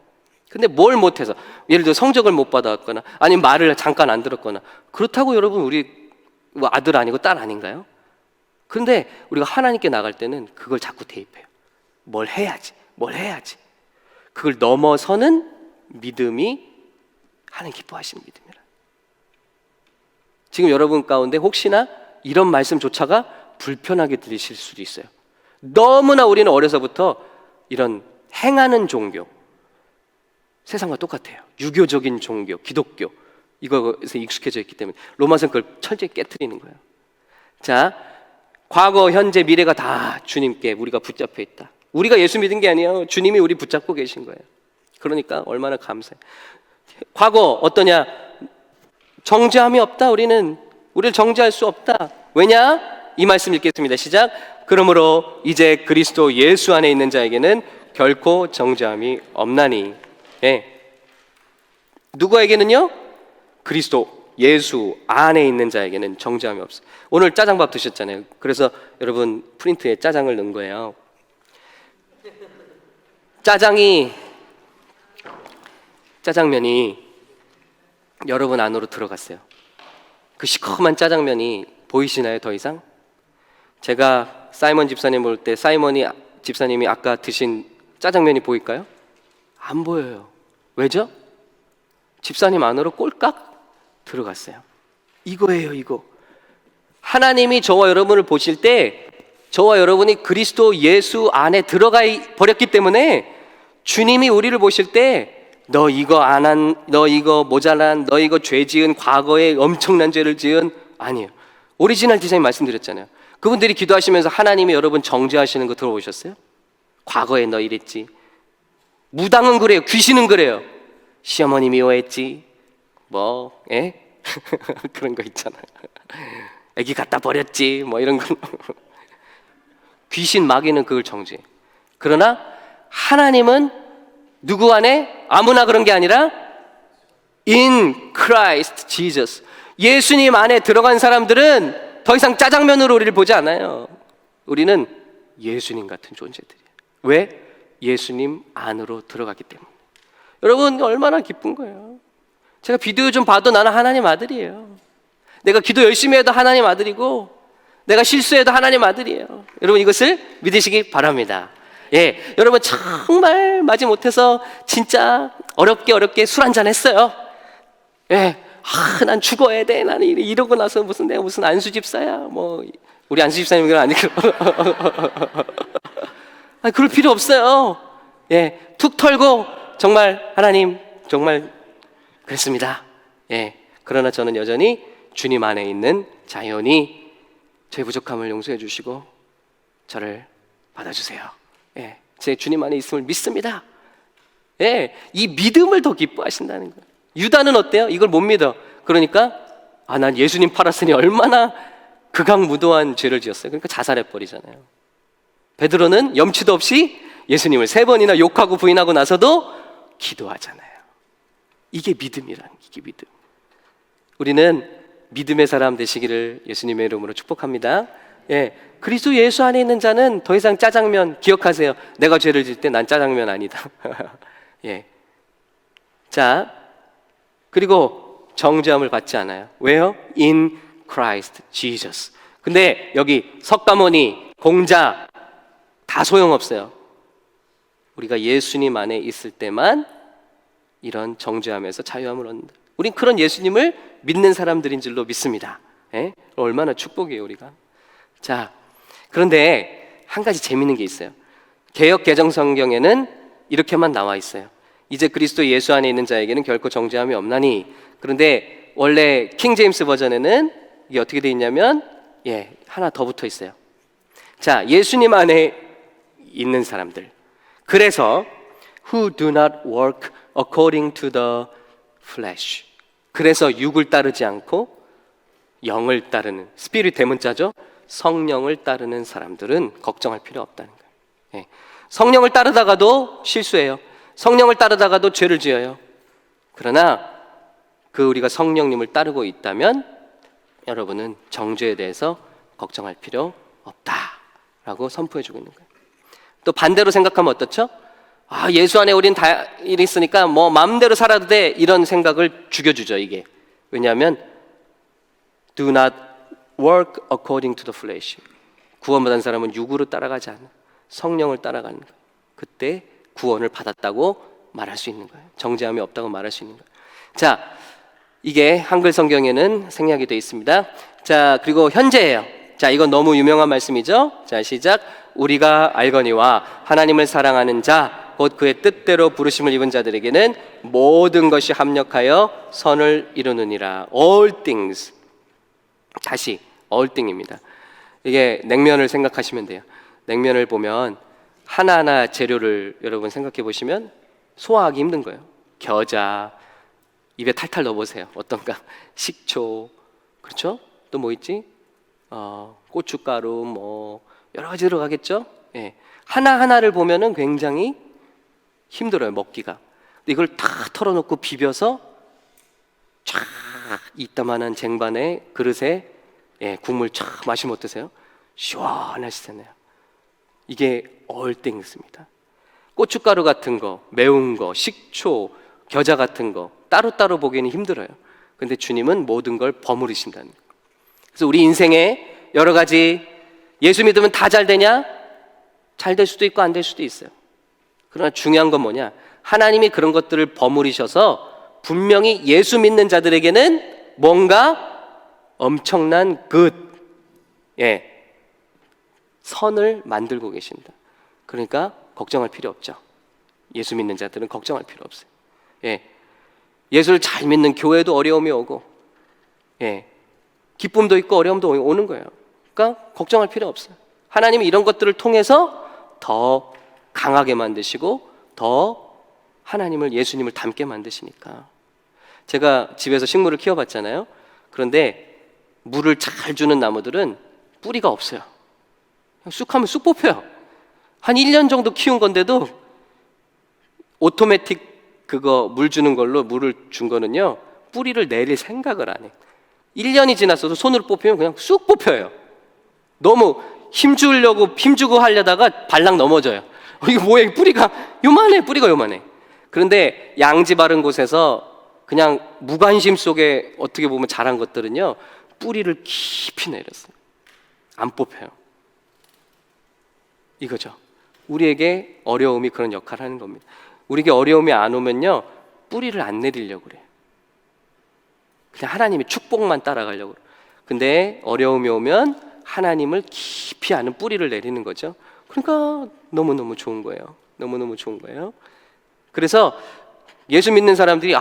[SPEAKER 1] 근데 뭘 못해서, 예를 들어 성적을 못 받았거나 아니면 말을 잠깐 안 들었거나, 그렇다고 여러분 우리 뭐 아들 아니고 딸 아닌가요? 그런데 우리가 하나님께 나갈 때는 그걸 자꾸 대입해요. 뭘 해야지. 그걸 넘어서는 믿음이 하나님 기뻐하시는 믿음이라. 지금 여러분 가운데 혹시나 이런 말씀조차가 불편하게 들리실 수도 있어요. 너무나 우리는 어려서부터 이런 행하는 종교, 세상과 똑같아요. 유교적인 종교, 기독교, 이거에서 익숙해져 있기 때문에 로마서는 그걸 철저히 깨트리는 거예요. 자, 과거, 현재, 미래가 다 주님께 우리가 붙잡혀 있다. 우리가 예수 믿은 게 아니에요. 주님이 우리 붙잡고 계신 거예요. 그러니까 얼마나 감사해. 과거 어떠냐? 정죄함이 없다. 우리를 정죄할 수 없다. 왜냐? 이 말씀 읽겠습니다. 시작. 그러므로 이제 그리스도 예수 안에 있는 자에게는 결코 정죄함이 없나니. 예. 누구에게는요? 그리스도 예수 안에 있는 자에게는 정죄함이 없어. 오늘 짜장밥 드셨잖아요. 그래서 여러분 프린트에 짜장을 넣은 거예요. 짜장면이 여러분 안으로 들어갔어요. 그 시커먼 짜장면이 보이시나요? 더 이상? 제가 사이먼 집사님 볼 때 사이먼이 집사님이 아까 드신 짜장면이 보일까요? 안 보여요. 왜죠? 집사님 안으로 꼴깍 들어갔어요. 이거예요, 이거. 하나님이 저와 여러분을 보실 때 저와 여러분이 그리스도 예수 안에 들어가 버렸기 때문에 주님이 우리를 보실 때 너 이거 안 한, 너 이거 모자란, 너 이거 죄 지은, 과거에 엄청난 죄를 지은, 아니에요. 오리지널 디자인 말씀드렸잖아요. 그분들이 기도하시면서 하나님이 여러분 정죄하시는 거 들어보셨어요? 과거에 너 이랬지. 무당은 그래요. 귀신은 그래요. 시어머니 미워했지. 뭐, 예? 그런 거 있잖아요. 애기 갖다 버렸지. 뭐 이런 거. 귀신 마귀는 그걸 정죄해. 그러나 하나님은 누구 안에? 아무나 그런 게 아니라 In Christ Jesus. 예수님 안에 들어간 사람들은 더 이상 짜장면으로 우리를 보지 않아요. 우리는 예수님 같은 존재들이에요. 왜? 예수님 안으로 들어가기 때문에. 여러분 얼마나 기쁜 거예요. 제가 비디오 좀 봐도 나는 하나님 아들이에요. 내가 기도 열심히 해도 하나님 아들이고 내가 실수해도 하나님 아들이에요. 여러분 이것을 믿으시기 바랍니다. 예, 여러분 정말 마지못해서 진짜 어렵게 술 한잔 했어요. 예, 난 죽어야 돼. 나는 이러고 나서 내가 무슨 안수 집사야. 뭐 우리 안수 집사님 그건 아니고. 그럴 필요 없어요. 예, 툭 털고 정말 하나님 정말 그랬습니다. 예, 그러나 저는 여전히 주님 안에 있는 자연히 제 부족함을 용서해 주시고 저를 받아주세요. 예, 제 주님 안에 있음을 믿습니다. 예, 이 믿음을 더 기뻐하신다는 거예요. 유다는 어때요? 이걸 못 믿어. 그러니까 난 예수님 팔았으니 얼마나 극악무도한 죄를 지었어요. 그러니까 자살해버리잖아요. 베드로는 염치도 없이 예수님을 3번이나 욕하고 부인하고 나서도 기도하잖아요. 이게 믿음이란, 이게 믿음. 우리는 믿음의 사람 되시기를 예수님의 이름으로 축복합니다. 예, 그리스도 예수 안에 있는 자는 더 이상 짜장면, 기억하세요. 내가 죄를 질 때 난 짜장면 아니다. 예. 자, 그리고 정죄함을 받지 않아요. 왜요? In Christ Jesus. 근데 여기 석가모니, 공자 다 소용없어요. 우리가 예수님 안에 있을 때만 이런 정죄함에서 자유함을 얻는다. 우린 그런 예수님을 믿는 사람들인 줄로 믿습니다. 예? 얼마나 축복이에요, 우리가. 자, 그런데 한 가지 재밌는 게 있어요. 개역 개정 성경에는 이렇게만 나와 있어요. 이제 그리스도 예수 안에 있는 자에게는 결코 정죄함이 없나니. 그런데 원래 킹 제임스 버전에는 이게 어떻게 되어 있냐면 하나 더 붙어 있어요. 자, 예수님 안에 있는 사람들. 그래서 who do not work according to the flesh. 그래서 육을 따르지 않고 영을 따르는, 스피릿 대문자죠. 성령을 따르는 사람들은 걱정할 필요 없다는 거예요. 성령을 따르다가도 실수해요. 성령을 따르다가도 죄를 지어요. 그러나 우리가 성령님을 따르고 있다면 여러분은 정죄에 대해서 걱정할 필요 없다라고 선포해주고 있는 거예요. 또 반대로 생각하면 어떻죠? 예수 안에 우린 다 있으니까 뭐 마음대로 살아도 돼, 이런 생각을 죽여주죠. 이게 왜냐하면 do not work according to the flesh. 구원받은 사람은 육으로 따라가지 않아, 성령을 따라가는 거예요. 그때 구원을 받았다고 말할 수 있는 거예요. 정죄함이 없다고 말할 수 있는 거예요. 자, 이게 한글 성경에는 생략이 되어 있습니다. 자, 그리고 현재예요. 자, 이건 너무 유명한 말씀이죠. 자, 시작. 우리가 알거니와 하나님을 사랑하는 자 곧 그의 뜻대로 부르심을 입은 자들에게는 모든 것이 합력하여 선을 이루느니라. All things. 다시 all thing입니다. 이게 냉면을 생각하시면 돼요. 냉면을 보면 하나하나 재료를 여러분 생각해 보시면 소화하기 힘든 거예요. 겨자, 입에 탈탈 넣어보세요. 어떤가? 식초, 그렇죠? 또 뭐 있지? 고춧가루, 뭐 여러 가지 들어가겠죠? 예. 하나하나를 보면은 굉장히 힘들어요, 먹기가. 근데 이걸 다 털어놓고 비벼서 쫙 이따만한 쟁반에 그릇에 국물 쫙 마시면 어떠세요? 시원하시잖아요. 이게 all things입니다. 고춧가루 같은 거, 매운 거, 식초, 겨자 같은 거 따로따로 보기에는 힘들어요. 근데 주님은 모든 걸 버무리신다는 거예요. 그래서 우리 인생에 여러 가지 예수 믿으면 다 잘 되냐? 잘 될 수도 있고 안 될 수도 있어요. 그러나 중요한 건 뭐냐? 하나님이 그런 것들을 버무리셔서 분명히 예수 믿는 자들에게는 뭔가 엄청난 선을 만들고 계신다. 그러니까 걱정할 필요 없죠. 예수 믿는 자들은 걱정할 필요 없어요. 예수를 잘 믿는 교회도 어려움이 오고, 기쁨도 있고 어려움도 오는 거예요. 그러니까 걱정할 필요 없어요. 하나님이 이런 것들을 통해서 더 강하게 만드시고 더 하나님을, 예수님을 닮게 만드시니까. 제가 집에서 식물을 키워봤잖아요. 그런데 물을 잘 주는 나무들은 뿌리가 없어요. 쑥 하면 쑥 뽑혀요. 한 1년 정도 키운 건데도 오토매틱 그거 물 주는 걸로 물을 준 거는요, 뿌리를 내릴 생각을 안 해. 1년이 지났어도 손으로 뽑히면 그냥 쑥 뽑혀요. 너무 힘주고 하려다가 발락 넘어져요. 이게 뭐야, 뿌리가 요만해. 그런데 양지 바른 곳에서 그냥 무관심 속에 어떻게 보면 자란 것들은요, 뿌리를 깊이 내렸어요. 안 뽑혀요. 이거죠. 우리에게 어려움이 그런 역할을 하는 겁니다. 우리에게 어려움이 안 오면요, 뿌리를 안 내리려고 그래요. 그냥 하나님의 축복만 따라가려고 그래요. 근데 어려움이 오면 하나님을 깊이 아는 뿌리를 내리는 거죠. 그러니까 너무너무 좋은 거예요. 너무너무 좋은 거예요. 그래서 예수 믿는 사람들이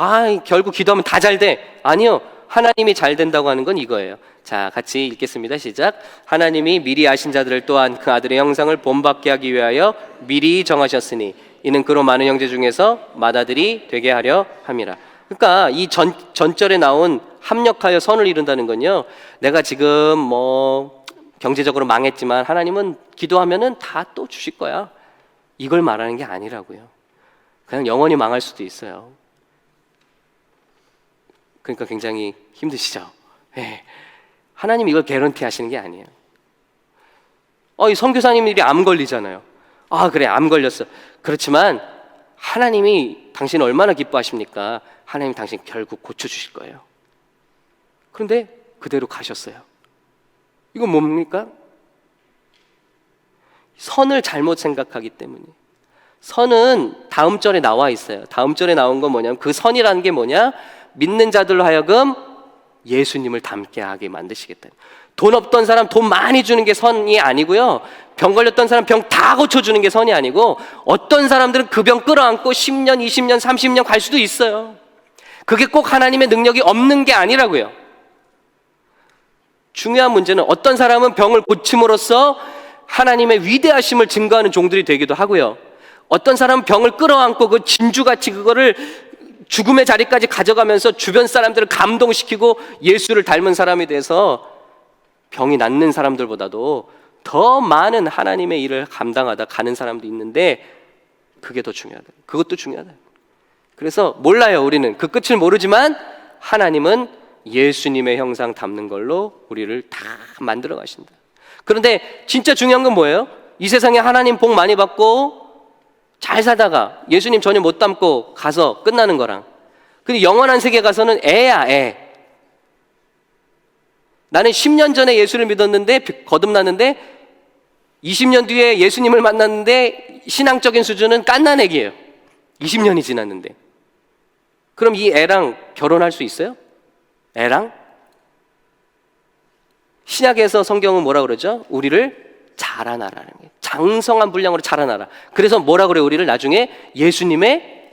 [SPEAKER 1] 결국 기도하면 다 잘 돼. 아니요. 하나님이 잘 된다고 하는 건 이거예요. 자, 같이 읽겠습니다. 시작. 하나님이 미리 아신 자들을 또한 그 아들의 형상을 본받게 하기 위하여 미리 정하셨으니 이는 그로 많은 형제 중에서 맏아들이 되게 하려 함이라. 그러니까 이 전절에 나온 합력하여 선을 이룬다는 건요, 내가 지금 뭐 경제적으로 망했지만 하나님은 기도하면은 다 또 주실 거야, 이걸 말하는 게 아니라고요. 그냥 영원히 망할 수도 있어요. 그러니까 굉장히 힘드시죠? 하나님이 이걸 개런티 하시는 게 아니에요. 이 선교사님들이 암 걸리잖아요. 그래, 암 걸렸어. 그렇지만 하나님이 당신을 얼마나 기뻐하십니까? 하나님 당신 결국 고쳐주실 거예요. 그런데 그대로 가셨어요. 이건 뭡니까? 선을 잘못 생각하기 때문에. 선은 다음 절에 나와 있어요. 다음 절에 나온 건 뭐냐면, 그 선이라는 게 뭐냐? 믿는 자들로 하여금 예수님을 닮게 하게 만드시겠다. 돈 없던 사람 돈 많이 주는 게 선이 아니고요, 병 걸렸던 사람 병 다 고쳐주는 게 선이 아니고, 어떤 사람들은 그 병 끌어안고 10년, 20년, 30년 갈 수도 있어요. 그게 꼭 하나님의 능력이 없는 게 아니라고요. 중요한 문제는 어떤 사람은 병을 고침으로써 하나님의 위대하심을 증거하는 종들이 되기도 하고요, 어떤 사람은 병을 끌어안고 그 진주같이 그거를 죽음의 자리까지 가져가면서 주변 사람들을 감동시키고 예수를 닮은 사람이 돼서 병이 낫는 사람들보다도 더 많은 하나님의 일을 감당하다 가는 사람도 있는데, 그게 더 중요하다. 그것도 중요하다. 그래서 몰라요. 우리는 그 끝을 모르지만 하나님은 예수님의 형상 담는 걸로 우리를 다 만들어 가신다. 그런데 진짜 중요한 건 뭐예요? 이 세상에 하나님 복 많이 받고 잘 살다가 예수님 전혀 못 닮고 가서 끝나는 거랑, 근데 영원한 세계 가서는 애. 나는 10년 전에 예수를 믿었는데 거듭났는데 20년 뒤에 예수님을 만났는데 신앙적인 수준은 깐난 애기예요. 20년이 지났는데. 그럼 이 애랑 결혼할 수 있어요? 애랑? 신약에서 성경은 뭐라 그러죠? 우리를 자라나라는 거예요. 장성한 분량으로 자라나라. 그래서 뭐라 그래요? 우리를 나중에 예수님의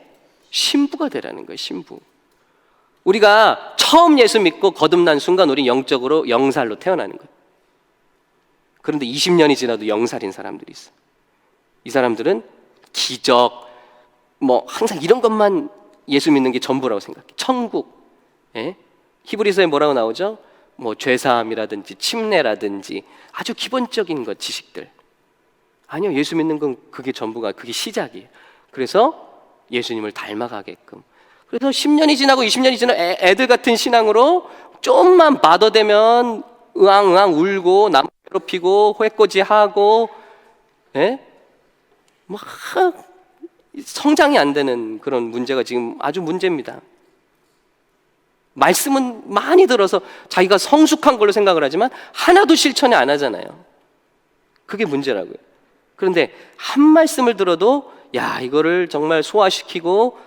[SPEAKER 1] 신부가 되라는 거예요. 신부. 우리가 처음 예수 믿고 거듭난 순간 우리 영적으로 영살로 태어나는 거예요. 그런데 20년이 지나도 영살인 사람들이 있어. 이 사람들은 기적, 항상 이런 것만 예수 믿는 게 전부라고 생각해. 천국. 예? 히브리서에 뭐라고 나오죠? 죄사함이라든지 침례라든지 아주 기본적인 것, 지식들. 아니요, 예수 믿는 건 그게 전부가, 그게 시작이에요. 그래서 예수님을 닮아가게끔. 그래서 10년이 지나고 20년이 지나고 애들 같은 신앙으로 좀만 받아대면 으앙으앙 울고 남 괴롭히고 회꼬지하고, 예? 성장이 안 되는 그런 문제가 지금 아주 문제입니다. 말씀은 많이 들어서 자기가 성숙한 걸로 생각을 하지만 하나도 실천이 안 하잖아요. 그게 문제라고요. 그런데 한 말씀을 들어도 이거를 정말 소화시키고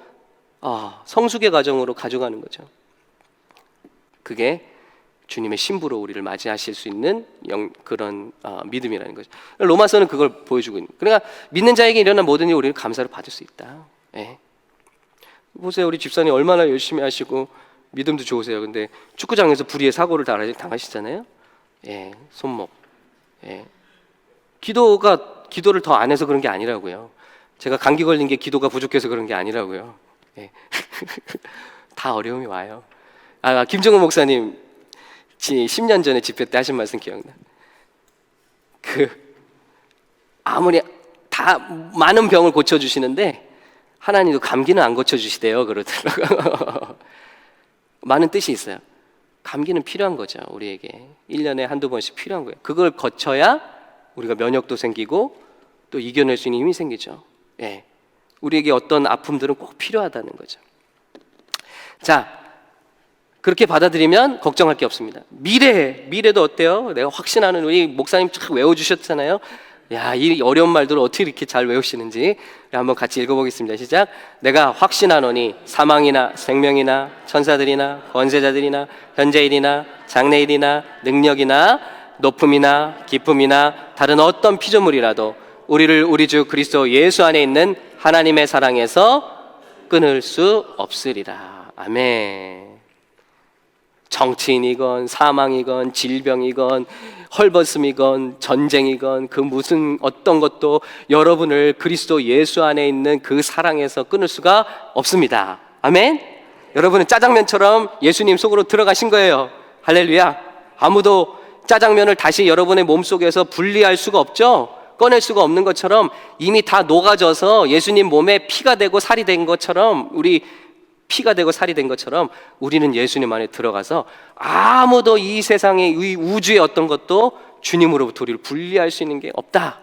[SPEAKER 1] 성숙의 과정으로 가져가는 거죠. 그게 주님의 신부로 우리를 맞이하실 수 있는 그런 믿음이라는 거죠. 로마서는 그걸 보여주고 있는. 그러니까 믿는 자에게 일어난 모든 일이 우리를 감사로 받을 수 있다. 예. 보세요, 우리 집사님 얼마나 열심히 하시고 믿음도 좋으세요. 근데 축구장에서 불의의 사고를 당하시잖아요. 예, 손목. 예. 기도를 더 안 해서 그런 게 아니라고요. 제가 감기 걸린 게 기도가 부족해서 그런 게 아니라고요. 예. 다 어려움이 와요. 김정은 목사님 10년 전에 집회 때 하신 말씀 기억나. 아무리 다 많은 병을 고쳐주시는데 하나님도 감기는 안 고쳐주시대요. 그러더라고요. 많은 뜻이 있어요. 감기는 필요한 거죠. 우리에게 1년에 한두 번씩 필요한 거예요. 그걸 거쳐야 우리가 면역도 생기고 또 이겨낼 수 있는 힘이 생기죠. 예. 우리에게 어떤 아픔들은 꼭 필요하다는 거죠. 자, 그렇게 받아들이면 걱정할 게 없습니다. 미래도 어때요? 내가 확신하는, 우리 목사님 쫙 외워주셨잖아요. 이 어려운 말들을 어떻게 이렇게 잘 외우시는지 한번 같이 읽어보겠습니다. 시작. 내가 확신하노니 사망이나 생명이나 천사들이나 권세자들이나 현재일이나 장래일이나 능력이나 높음이나 깊음이나 다른 어떤 피조물이라도 우리를 우리 주 그리스도 예수 안에 있는 하나님의 사랑에서 끊을 수 없으리라. 아멘. 정치인이건 사망이건 질병이건 헐벗음이건 전쟁이건 그 무슨 어떤 것도 여러분을 그리스도 예수 안에 있는 그 사랑에서 끊을 수가 없습니다. 아멘. 여러분은 짜장면처럼 예수님 속으로 들어가신 거예요. 할렐루야. 아무도 짜장면을 다시 여러분의 몸속에서 분리할 수가 없죠. 꺼낼 수가 없는 것처럼 이미 다 녹아져서 예수님 몸에 피가 되고 살이 된 것처럼, 피가 되고 살이 된 것처럼 우리는 예수님 안에 들어가서 아무도 이 세상의, 이 우주의 어떤 것도 주님으로부터 우리를 분리할 수 있는 게 없다.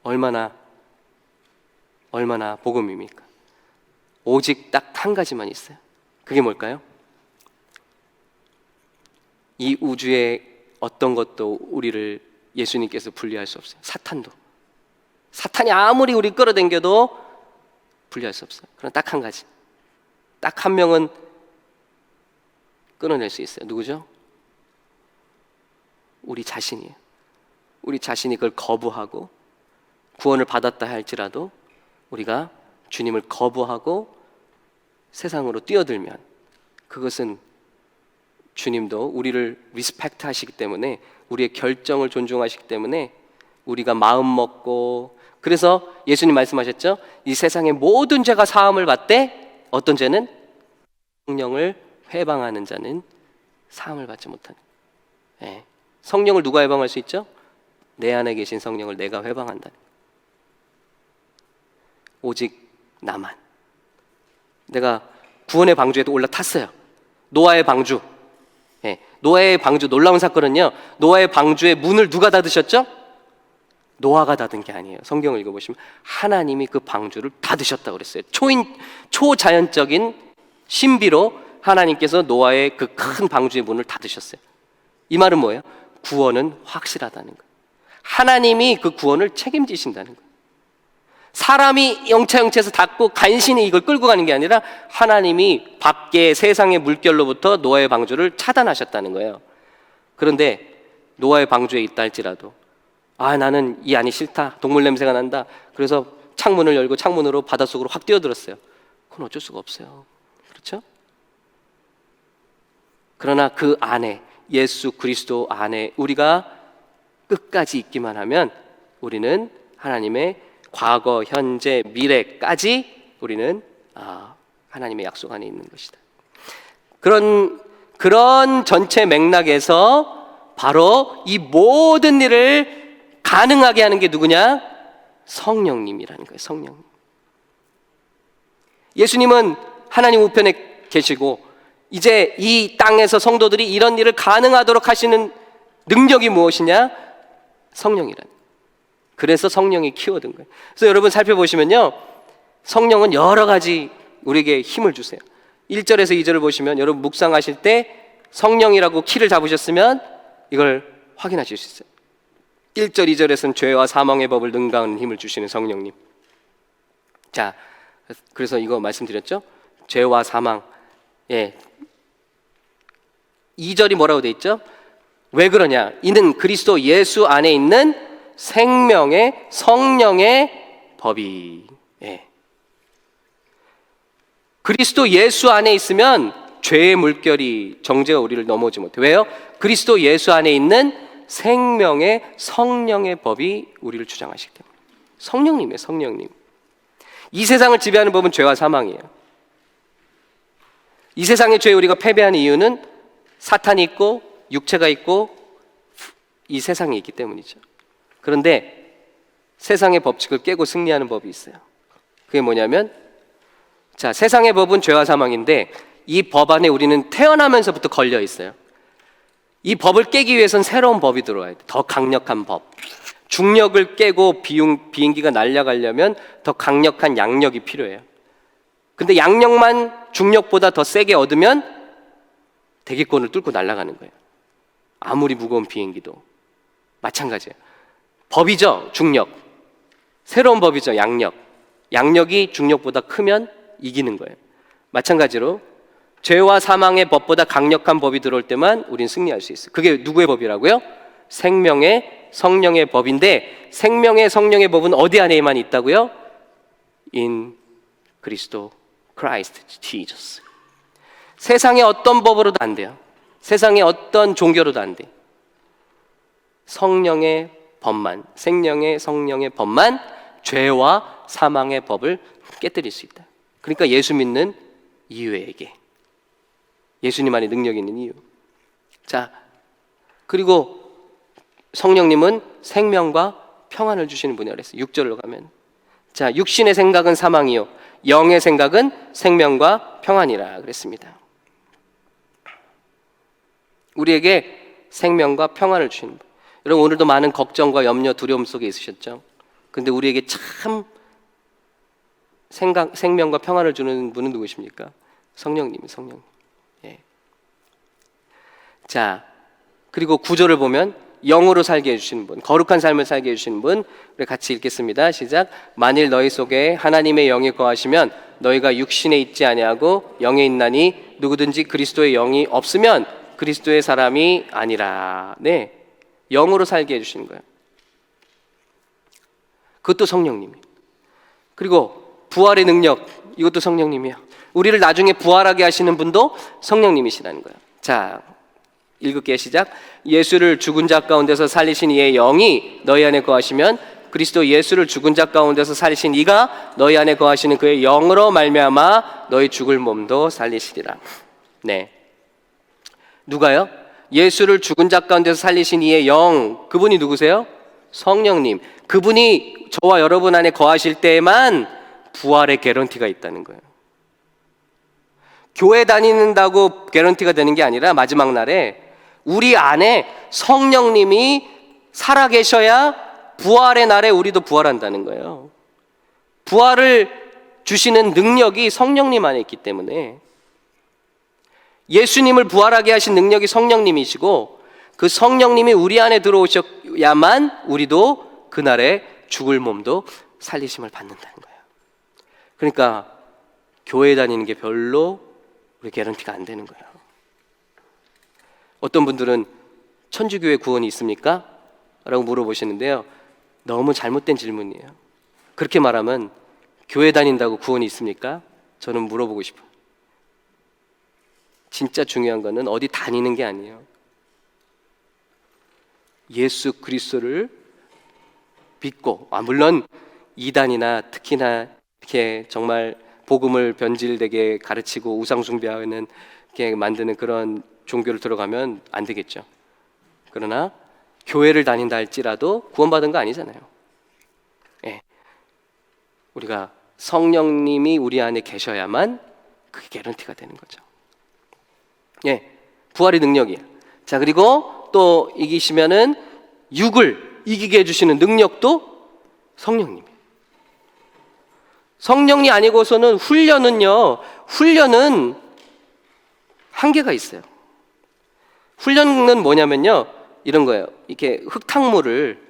[SPEAKER 1] 얼마나 복음입니까? 오직 딱 한 가지만 있어요. 그게 뭘까요? 이 우주의 어떤 것도 우리를 예수님께서 분리할 수 없어요. 사탄이 아무리 우리 끌어당겨도 분리할 수 없어요. 그럼 딱 한 가지, 딱 한 명은 끊어낼 수 있어요. 누구죠? 우리 자신이에요. 우리 자신이 그걸 거부하고 구원을 받았다 할지라도 우리가 주님을 거부하고 세상으로 뛰어들면, 그것은 주님도 우리를 리스펙트 하시기 때문에, 우리의 결정을 존중하시기 때문에 우리가 마음 먹고, 그래서 예수님 말씀하셨죠. 이 세상의 모든 죄가 사함을 받되 어떤 죄는? 성령을 회방하는 자는 사함을 받지 못하는. 네. 성령을 누가 회방할 수 있죠? 내 안에 계신 성령을 내가 회방한다. 오직 나만. 내가 구원의 방주에도 올라탔어요. 노아의 방주. 네. 노아의 방주, 놀라운 사건은요, 노아의 방주의 문을 누가 닫으셨죠? 노아가 닫은 게 아니에요. 성경을 읽어보시면 하나님이 그 방주를 닫으셨다고 그랬어요. 초자연적인 신비로 하나님께서 노아의 그 큰 방주의 문을 닫으셨어요. 이 말은 뭐예요? 구원은 확실하다는 거예요. 하나님이 그 구원을 책임지신다는 거예요. 사람이 영차영차해서 닫고 간신히 이걸 끌고 가는 게 아니라 하나님이 밖에 세상의 물결로부터 노아의 방주를 차단하셨다는 거예요. 그런데 노아의 방주에 있다 할지라도 아, 나는 이 안이 싫다. 동물 냄새가 난다. 그래서 창문을 열고 창문으로 바닷속으로 확 뛰어들었어요. 그건 어쩔 수가 없어요. 그렇죠? 그러나 그 안에, 예수 그리스도 안에 우리가 끝까지 있기만 하면 우리는 하나님의 과거, 현재, 미래까지 우리는 하나님의 약속 안에 있는 것이다. 그런 전체 맥락에서 바로 이 모든 일을 가능하게 하는 게 누구냐? 성령님이라는 거예요. 성령님. 예수님은 하나님 우편에 계시고 이제 이 땅에서 성도들이 이런 일을 가능하도록 하시는 능력이 무엇이냐? 성령이라는. 그래서 성령이 키워든 거예요. 그래서 여러분 살펴보시면요, 성령은 여러 가지 우리에게 힘을 주세요. 1절에서 2절을 보시면 여러분 묵상하실 때 성령이라고 키를 잡으셨으면 이걸 확인하실 수 있어요. 1절, 2절에서는 죄와 사망의 법을 능가하는 힘을 주시는 성령님. 자, 그래서 이거 말씀드렸죠? 죄와 사망. 예. 2절이 뭐라고 돼 있죠? 왜 그러냐? 이는 그리스도 예수 안에 있는 생명의 성령의 법이. 예. 그리스도 예수 안에 있으면 죄의 물결이, 정죄가 우리를 넘어오지 못해. 왜요? 그리스도 예수 안에 있는 생명의 성령의 법이 우리를 주장하시기 때문에. 성령님이에요. 성령님. 이 세상을 지배하는 법은 죄와 사망이에요. 이 세상의 죄에 우리가 패배하는 이유는 사탄이 있고 육체가 있고 이 세상이 있기 때문이죠. 그런데 세상의 법칙을 깨고 승리하는 법이 있어요. 그게 뭐냐면, 자, 세상의 법은 죄와 사망인데 이 법 안에 우리는 태어나면서부터 걸려 있어요. 이 법을 깨기 위해서는 새로운 법이 들어와야 돼. 더 강력한 법. 중력을 깨고 비행기가 날아가려면 더 강력한 양력이 필요해요. 근데 양력만 중력보다 더 세게 얻으면 대기권을 뚫고 날아가는 거예요. 아무리 무거운 비행기도 마찬가지예요. 법이죠, 중력. 새로운 법이죠, 양력. 양력이 중력보다 크면 이기는 거예요. 마찬가지로 죄와 사망의 법보다 강력한 법이 들어올 때만 우린 승리할 수 있어요. 그게 누구의 법이라고요? 생명의 성령의 법인데, 생명의 성령의 법은 어디 안에만 있다고요? In 그리스도 Christ Jesus. 세상의 어떤 법으로도 안 돼요. 세상의 어떤 종교로도 안 돼. 성령의 법만, 생명의 성령의 법만 죄와 사망의 법을 깨뜨릴 수 있다. 그러니까 예수 믿는 이유에게, 예수님 안에 능력이 있는 이유. 자, 그리고 성령님은 생명과 평안을 주시는 분이라고 했어요. 6절로 가면, 자, 육신의 생각은 사망이요 영의 생각은 생명과 평안이라 그랬습니다. 우리에게 생명과 평안을 주시는 분. 여러분, 오늘도 많은 걱정과 염려, 두려움 속에 있으셨죠? 근데 우리에게 참 생명과 평안을 주는 분은 누구십니까? 성령님. 예. 자, 그리고 9절을 보면 영으로 살게 해주시는 분, 거룩한 삶을 살게 해주시는 분, 우리 같이 읽겠습니다. 시작. 만일 너희 속에 하나님의 영이 거하시면 너희가 육신에 있지 아니하고 영에 있나니 누구든지 그리스도의 영이 없으면 그리스도의 사람이 아니라. 네, 영으로 살게 해주시는 거예요. 그것도 성령님이. 그리고 부활의 능력, 이것도 성령님이에요. 우리를 나중에 부활하게 하시는 분도 성령님이시라는 거예요. 자, 읽을게요. 시작. 예수를 죽은 자 가운데서 살리신 이의 영이 너희 안에 거하시면 그리스도 예수를 죽은 자 가운데서 살리신 이가 너희 안에 거하시는 그의 영으로 말미암아 너희 죽을 몸도 살리시리라. 네, 누가요? 예수를 죽은 자 가운데서 살리신 이의 영, 그분이 누구세요? 성령님. 그분이 저와 여러분 안에 거하실 때에만 부활의 개런티가 있다는 거예요. 교회 다니는다고 개런티가 되는 게 아니라 마지막 날에 우리 안에 성령님이 살아계셔야 부활의 날에 우리도 부활한다는 거예요. 부활을 주시는 능력이 성령님 안에 있기 때문에, 예수님을 부활하게 하신 능력이 성령님이시고 그 성령님이 우리 안에 들어오셔야만 우리도 그날에 죽을 몸도 살리심을 받는다는 거예요. 그러니까 교회 다니는 게 별로 우리 개런티가 안 되는 거예요. 어떤 분들은 천주교회 구원이 있습니까? 라고 물어보시는데요. 너무 잘못된 질문이에요. 그렇게 말하면 교회 다닌다고 구원이 있습니까? 저는 물어보고 싶어요. 진짜 중요한 거는 어디 다니는 게 아니에요. 예수 그리스도를 믿고, 물론 이단이나 특히나 이렇게 정말 복음을 변질되게 가르치고 우상 숭배하는 게 만드는 그런 종교를 들어가면 안 되겠죠. 그러나 교회를 다닌다 할지라도 구원받은 거 아니잖아요. 예. 우리가 성령님이 우리 안에 계셔야만 그게 개런티가 되는 거죠. 예. 부활의 능력이에요. 자, 그리고 또 이기시면은 육을 이기게 해주시는 능력도 성령님이에요. 성령이 아니고서는 훈련은 한계가 있어요. 훈련은 뭐냐면요, 이런 거예요. 이렇게 흙탕물을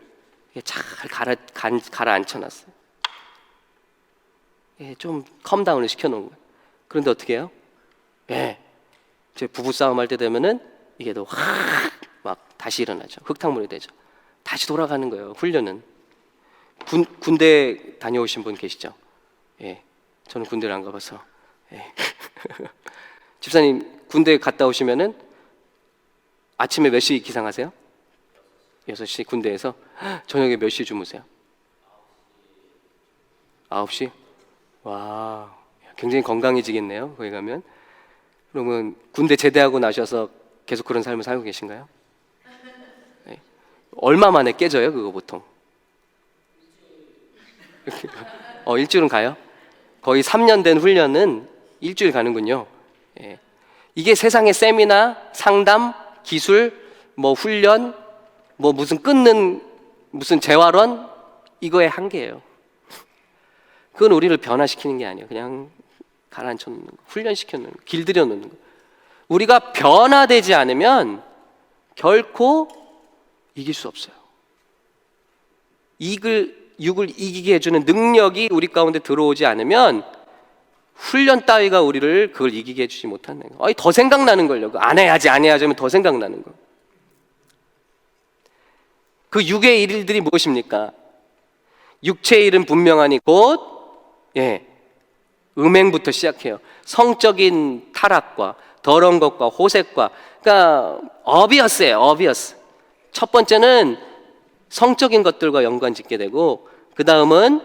[SPEAKER 1] 잘 가라앉혀놨어요. 좀 컴다운을 시켜놓은 거예요. 그런데 어떻게 해요? 제 부부싸움 할 때 되면은 이게 또 막 다시 일어나죠. 흙탕물이 되죠. 다시 돌아가는 거예요. 훈련은. 군대 다녀오신 분 계시죠? 저는 군대를 안 가봐서. 집사님 군대 갔다 오시면은 아침에 몇 시 기상하세요? 6시 군대에서. 저녁에 몇 시에 주무세요? 9시? 와, 굉장히 건강해지겠네요. 거기 가면. 그러면 군대 제대하고 나셔서 계속 그런 삶을 살고 계신가요? 얼마 만에 깨져요, 그거 보통? 일주일은 가요? 거의 3년 된 훈련은 일주일 가는군요. 이게 세상의 세미나, 상담, 기술, 뭐 훈련, 뭐 무슨 재활원, 이거의 한계예요. 그건 우리를 변화시키는 게 아니에요. 그냥 가라앉혀 놓는 거, 훈련시켜 놓는 거, 길들여 놓는 거. 우리가 변화되지 않으면 결코 이길 수 없어요. 육을 이기게 해주는 능력이 우리 가운데 들어오지 않으면 훈련 따위가 우리를 그걸 이기게 해주지 못하는 거예요. 더 생각나는 걸요. 안 해야지 하면 더 생각나는 거. 그 육의 일들이 무엇입니까? 육체의 일은 분명하니 곧 음행부터 시작해요. 성적인 타락과 더러운 것과 호색과, 그러니까 obvious. 첫 번째는 성적인 것들과 연관짓게 되고, 그 다음은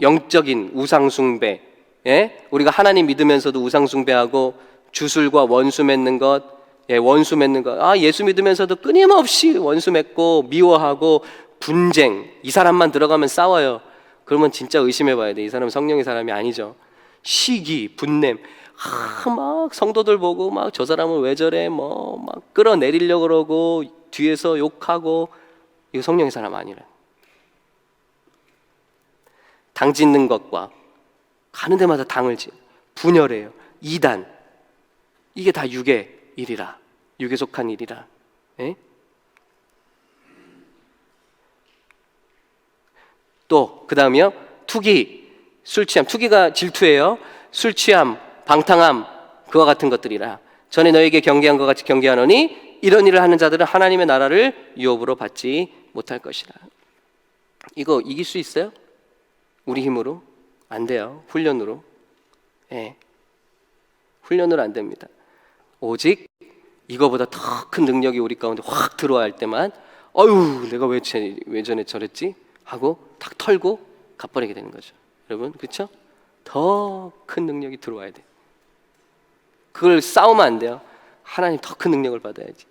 [SPEAKER 1] 영적인 우상숭배. 우리가 하나님 믿으면서도 우상숭배하고 주술과 원수 맺는 것, 예수 믿으면서도 끊임없이 원수 맺고 미워하고 분쟁. 이 사람만 들어가면 싸워요. 그러면 진짜 의심해봐야 돼. 이 사람은 성령의 사람이 아니죠. 시기, 분냄, 막 성도들 보고 막 저 사람은 왜 저래, 막 끌어내리려고 그러고 뒤에서 욕하고, 이거 성령의 사람 아니래. 당 짓는 것과 가는 데마다 당을 분열해요. 이단, 이게 다 육의 일이라, 육에 속한 일이라. 또 그 다음이요, 투기, 술 취함. 투기가 질투예요. 술 취함, 방탕함, 그와 같은 것들이라. 전에 너에게 경계한 것 같이 경계하노니 이런 일을 하는 자들은 하나님의 나라를 유업으로 받지 못할 것이라. 이거 이길 수 있어요? 우리 힘으로? 안 돼요. 훈련으로. 훈련으로 안 됩니다. 오직 이거보다 더 큰 능력이 우리 가운데 확 들어와 할 때만, 내가 왜 전에 저랬지? 하고 탁 털고 가버리게 되는 거죠. 여러분, 그렇죠? 더 큰 능력이 들어와야 돼. 그걸 싸우면 안 돼요. 하나님 더 큰 능력을 받아야지.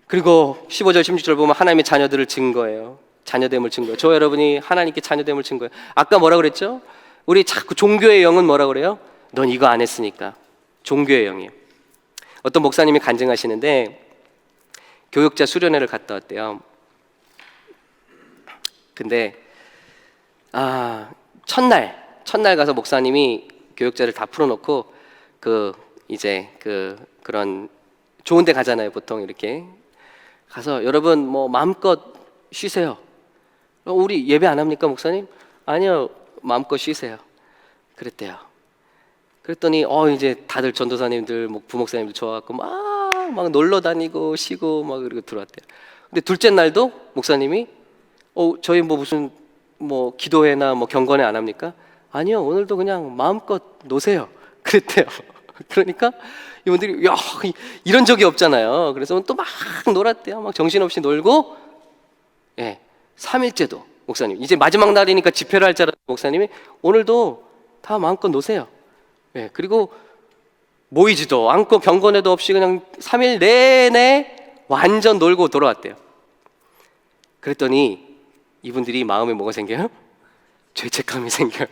[SPEAKER 1] 그리고 15절 16절 보면 하나님의 자녀들을 증거해요. 자녀됨을 증거해요. 저 여러분이 하나님께 자녀됨을 증거해요. 아까 뭐라 그랬죠? 우리 자꾸 종교의 영은 뭐라 그래요? 넌 이거 안 했으니까. 종교의 영이에요. 어떤 목사님이 간증하시는데 교육자 수련회를 갔다 왔대요. 근데 첫날 가서 목사님이 교육자를 다 풀어놓고 그런 좋은 데 가잖아요. 보통 이렇게 가서 여러분 뭐 마음껏 쉬세요. 우리 예배 안 합니까, 목사님? 아니요, 마음껏 쉬세요. 그랬대요. 그랬더니 이제 다들 전도사님들, 부목사님들 좋아갖고 막 놀러 다니고 쉬고 막 그러고 들어왔대요. 근데 둘째 날도 목사님이 저희 뭐 무슨 뭐 기도회나 뭐 경건회 안 합니까? 아니요, 오늘도 그냥 마음껏 노세요. 그랬대요. 그러니까 이분들이 야, 이런 적이 없잖아요. 그래서 또 막 놀았대요. 막 정신없이 놀고, 예, 3일째도 목사님 이제 마지막 날이니까 집회를 할 줄 알았던 목사님이 오늘도 다 마음껏 노세요. 예, 그리고 모이지도 않고 경건회도 없이 그냥 3일 내내 완전 놀고 돌아왔대요. 그랬더니 이분들이 마음에 뭐가 생겨요? 죄책감이 생겨요.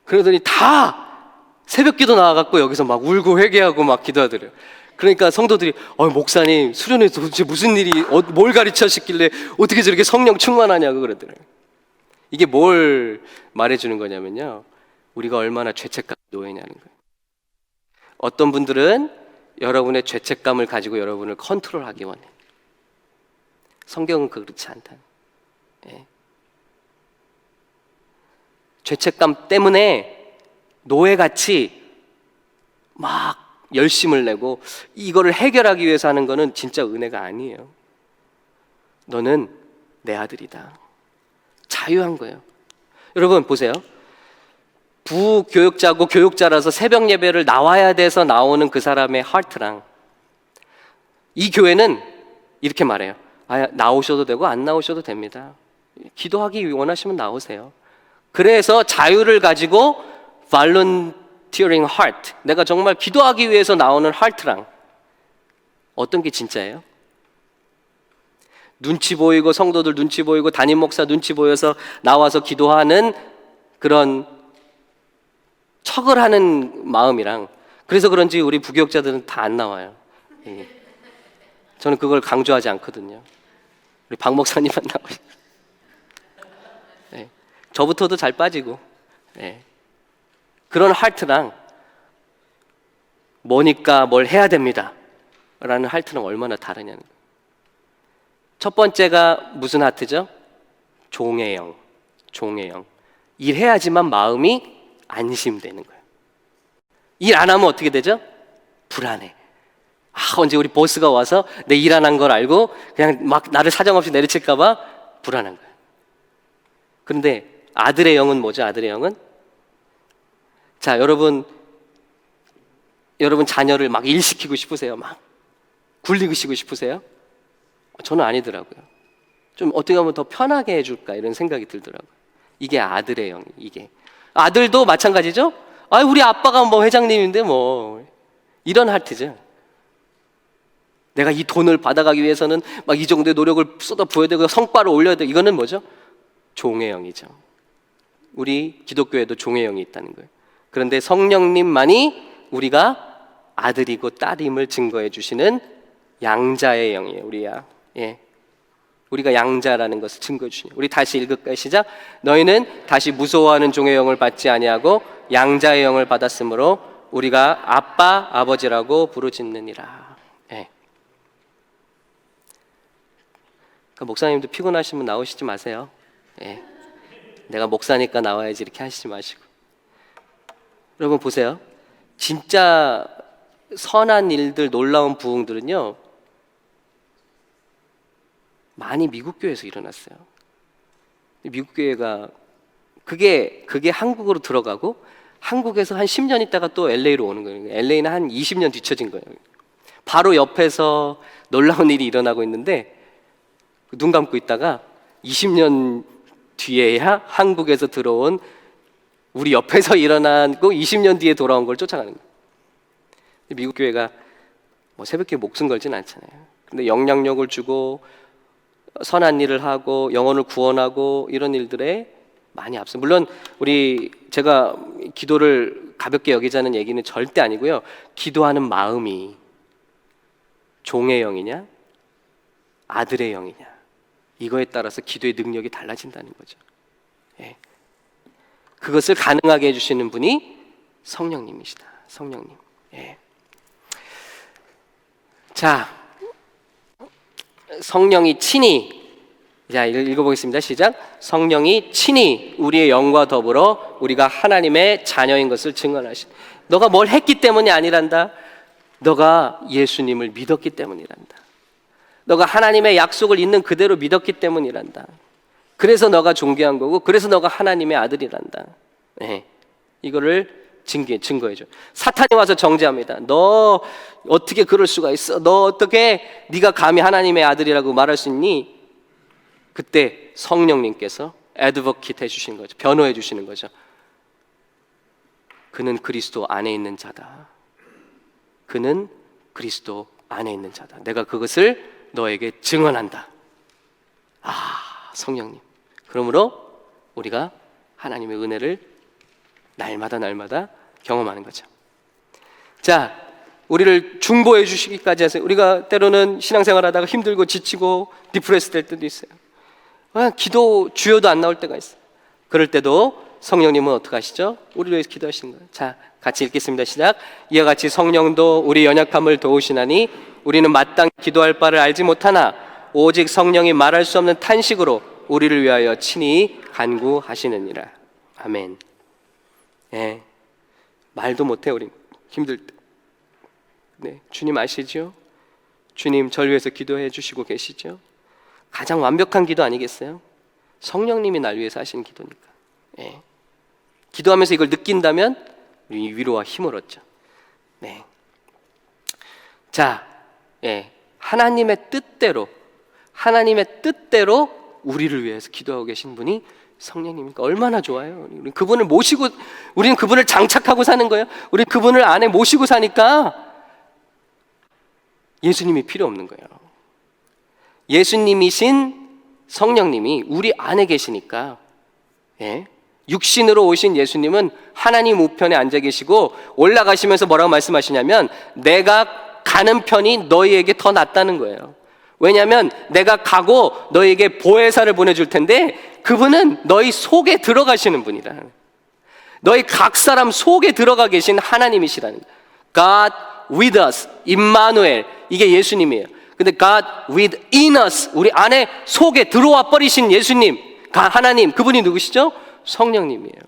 [SPEAKER 1] 그러더니 다 새벽기도 나와갖고 여기서 막 울고 회개하고 막 기도하더래요. 그러니까 성도들이 목사님 수련회 도대체 무슨 일이 뭘 가르치셨길래 어떻게 저렇게 성령 충만하냐고 그러더래요. 이게 뭘 말해주는 거냐면요, 우리가 얼마나 죄책감 노예냐는 거예요. 어떤 분들은 여러분의 죄책감을 가지고 여러분을 컨트롤하기 원해. 성경은 그렇지 않다. 예. 죄책감 때문에 노예같이 막 열심을 내고 이거를 해결하기 위해서 하는 거는 진짜 은혜가 아니에요. 너는 내 아들이다. 자유한 거예요. 여러분 보세요. 부교육자고 교육자라서 새벽 예배를 나와야 돼서 나오는 그 사람의 하트랑 이 교회는 이렇게 말해요. 나오셔도 되고 안 나오셔도 됩니다. 기도하기 원하시면 나오세요. 그래서 자유를 가지고 volunteering heart, 내가 정말 기도하기 위해서 나오는 heart랑 어떤 게 진짜예요? 눈치 보이고 성도들 눈치 보이고 담임 목사 눈치 보여서 나와서 기도하는 그런 척을 하는 마음이랑, 그래서 그런지 우리 부교육자들은 다 안 나와요. 예. 저는 그걸 강조하지 않거든요. 우리 박 목사님만 나와요. 예. 저부터도 잘 빠지고. 예. 그런 하트랑 뭐니까 뭘 해야 됩니다 라는 하트랑 얼마나 다르냐는 거예요. 첫 번째가 무슨 하트죠? 종의 영. 종의 영. 일해야지만 마음이 안심되는 거예요. 일 안 하면 어떻게 되죠? 불안해. 언제 우리 보스가 와서 내 일 안 한 걸 알고 그냥 막 나를 사정없이 내리칠까 봐 불안한 거예요. 그런데 아들의 영은 뭐죠? 아들의 영은? 자, 여러분 자녀를 막 일시키고 싶으세요? 막 굴리시고 싶으세요? 저는 아니더라고요. 좀 어떻게 하면 더 편하게 해줄까 이런 생각이 들더라고요. 이게 아들의 영이. 이게 아들도 마찬가지죠. 우리 아빠가 뭐 회장님인데 뭐 이런 하트죠. 내가 이 돈을 받아가기 위해서는 막 이 정도의 노력을 쏟아 부어야 되고 성과를 올려야 되고, 이거는 뭐죠? 종의 영이죠. 우리 기독교에도 종의 영이 있다는 거예요. 그런데 성령님만이 우리가 아들이고 딸임을 증거해 주시는 양자의 영이에요. 우리가 양자라는 것을 증거해 주시니. 우리 다시 읽을까요? 시작. 너희는 다시 무서워하는 종의 영을 받지 아니하고 양자의 영을 받았으므로 우리가 아빠 아버지라고 부르짖느니라. 예. 그러니까 목사님도 피곤하시면 나오시지 마세요. 예. 내가 목사니까 나와야지 이렇게 하시지 마시고. 여러분 보세요. 진짜 선한 일들, 놀라운 부흥들은요, 많이 미국 교회에서 일어났어요. 미국 교회가 그게 한국으로 들어가고 한국에서 한 10년 있다가 또 LA로 오는 거예요. LA는 한 20년 뒤처진 거예요. 바로 옆에서 놀라운 일이 일어나고 있는데 눈 감고 있다가 20년 뒤에야 한국에서 들어온, 우리 옆에서 일어나고 20년 뒤에 돌아온 걸 쫓아가는 거예요. 미국 교회가 뭐 새벽기에 목숨 걸진 않잖아요. 근데 영향력을 주고 선한 일을 하고 영혼을 구원하고 이런 일들에 많이 앞서. 물론 제가 기도를 가볍게 여기자는 얘기는 절대 아니고요. 기도하는 마음이 종의 영이냐 아들의 영이냐, 이거에 따라서 기도의 능력이 달라진다는 거죠. 예. 그것을 가능하게 해주시는 분이 성령님이시다. 성령님. 예. 자, 성령이 친히, 자, 읽어보겠습니다. 시작. 성령이 친히 우리의 영과 더불어 우리가 하나님의 자녀인 것을 증언하신. 너가 뭘 했기 때문이 아니란다. 너가 예수님을 믿었기 때문이란다. 너가 하나님의 약속을 있는 그대로 믿었기 때문이란다. 그래서 너가 존귀한 거고, 그래서 너가 하나님의 아들이란다. 네. 이거를 증거해줘. 사탄이 와서 정죄합니다. 너 어떻게 그럴 수가 있어? 너 어떻게 네가 감히 하나님의 아들이라고 말할 수 있니? 그때 성령님께서 애드버킷 해주시는 거죠. 변호해 주시는 거죠. 그는 그리스도 안에 있는 자다. 그는 그리스도 안에 있는 자다. 내가 그것을 너에게 증언한다. 성령님. 그러므로 우리가 하나님의 은혜를 날마다 경험하는 거죠. 자, 우리를 중보해 주시기까지 하세요. 우리가 때로는 신앙생활 하다가 힘들고 지치고 디프레스 될 때도 있어요. 기도 주여도 안 나올 때가 있어요. 그럴 때도 성령님은 어떻게 하시죠? 우리를 위해서 기도하시는 거예요. 자, 같이 읽겠습니다. 시작. 이와 같이 성령도 우리 연약함을 도우시나니 우리는 마땅히 기도할 바를 알지 못하나 오직 성령이 말할 수 없는 탄식으로 우리를 위하여 친히 간구하시느니라. 아멘. 네, 말도 못해 우리 힘들 때. 네, 주님 아시죠? 주님 저를 위해서 기도해 주시고 계시죠? 가장 완벽한 기도 아니겠어요? 성령님이 날 위해서 하시는 기도니까. 네. 기도하면서 이걸 느낀다면 우리 위로와 힘을 얻죠. 네. 자, 하나님의 뜻대로 우리를 위해서 기도하고 계신 분이 성령님이니까 얼마나 좋아요. 우리는 그분을 모시고, 우리는 그분을 장착하고 사는 거예요. 우리는 그분을 안에 모시고 사니까 예수님이 필요 없는 거예요. 예수님이신 성령님이 우리 안에 계시니까, 육신으로 오신 예수님은 하나님 우편에 앉아 계시고 올라가시면서 뭐라고 말씀하시냐면 내가 가는 편이 너희에게 더 낫다는 거예요. 왜냐하면 내가 가고 너희에게 보혜사를 보내줄 텐데 그분은 너희 속에 들어가시는 분이라. 너희 각 사람 속에 들어가 계신 하나님이시라는 거예요. God with us, 임마누엘, 이게 예수님이에요. 근데 God within us, 우리 안에 속에 들어와 버리신 예수님, 하나님, 그분이 누구시죠? 성령님이에요.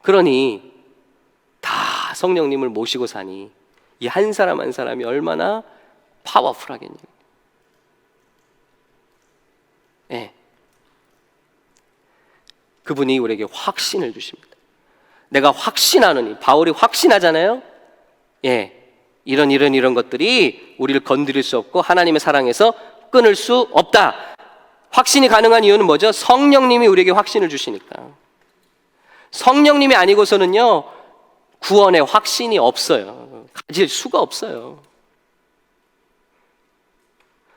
[SPEAKER 1] 그러니 다 성령님을 모시고 사니 이 한 사람 한 사람이 얼마나 파워풀하겠냐. 그분이 우리에게 확신을 주십니다. 내가 확신하노니, 바울이 확신하잖아요. 이런 것들이 우리를 건드릴 수 없고 하나님의 사랑에서 끊을 수 없다. 확신이 가능한 이유는 뭐죠? 성령님이 우리에게 확신을 주시니까. 성령님이 아니고서는요 구원의 확신이 없어요. 가질 수가 없어요.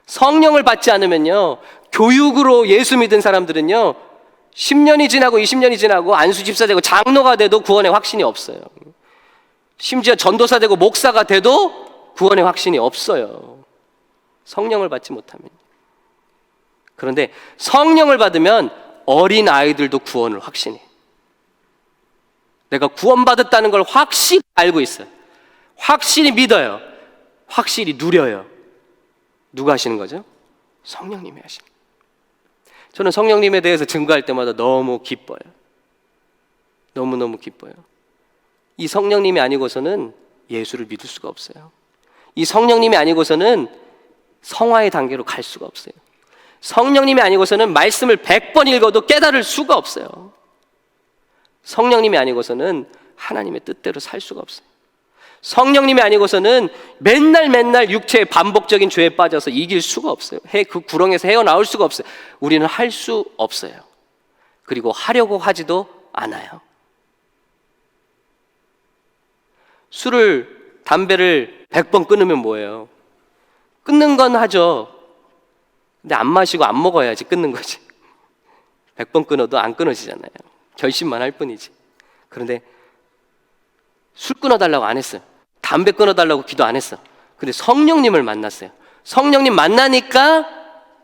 [SPEAKER 1] 성령을 받지 않으면요, 교육으로 예수 믿은 사람들은요 10년이 지나고 20년이 지나고 안수 집사 되고 장로가 돼도 구원의 확신이 없어요. 심지어 전도사 되고 목사가 돼도 구원의 확신이 없어요. 성령을 받지 못하면. 그런데 성령을 받으면 어린 아이들도 구원을 확신해. 내가 구원받았다는 걸 확실히 알고 있어요. 확실히 믿어요. 확실히 누려요. 누가 하시는 거죠? 성령님이 하시는 거예요. 저는 성령님에 대해서 증거할 때마다 너무 기뻐요. 너무너무 기뻐요. 이 성령님이 아니고서는 예수를 믿을 수가 없어요. 이 성령님이 아니고서는 성화의 단계로 갈 수가 없어요. 성령님이 아니고서는 말씀을 100번 읽어도 깨달을 수가 없어요. 성령님이 아니고서는 하나님의 뜻대로 살 수가 없어요. 성령님이 아니고서는 맨날 육체의 반복적인 죄에 빠져서 이길 수가 없어요. 그 구렁에서 헤어나올 수가 없어요. 우리는 할 수 없어요. 그리고 하려고 하지도 않아요. 술을, 담배를 100번 끊으면 뭐예요? 끊는 건 하죠. 근데 안 마시고 안 먹어야지 끊는 거지. 100번 끊어도 안 끊어지잖아요. 결심만 할 뿐이지. 그런데 술 끊어달라고 안 했어요. 담배 끊어달라고 기도 안 했어. 근데 성령님을 만났어요. 성령님 만나니까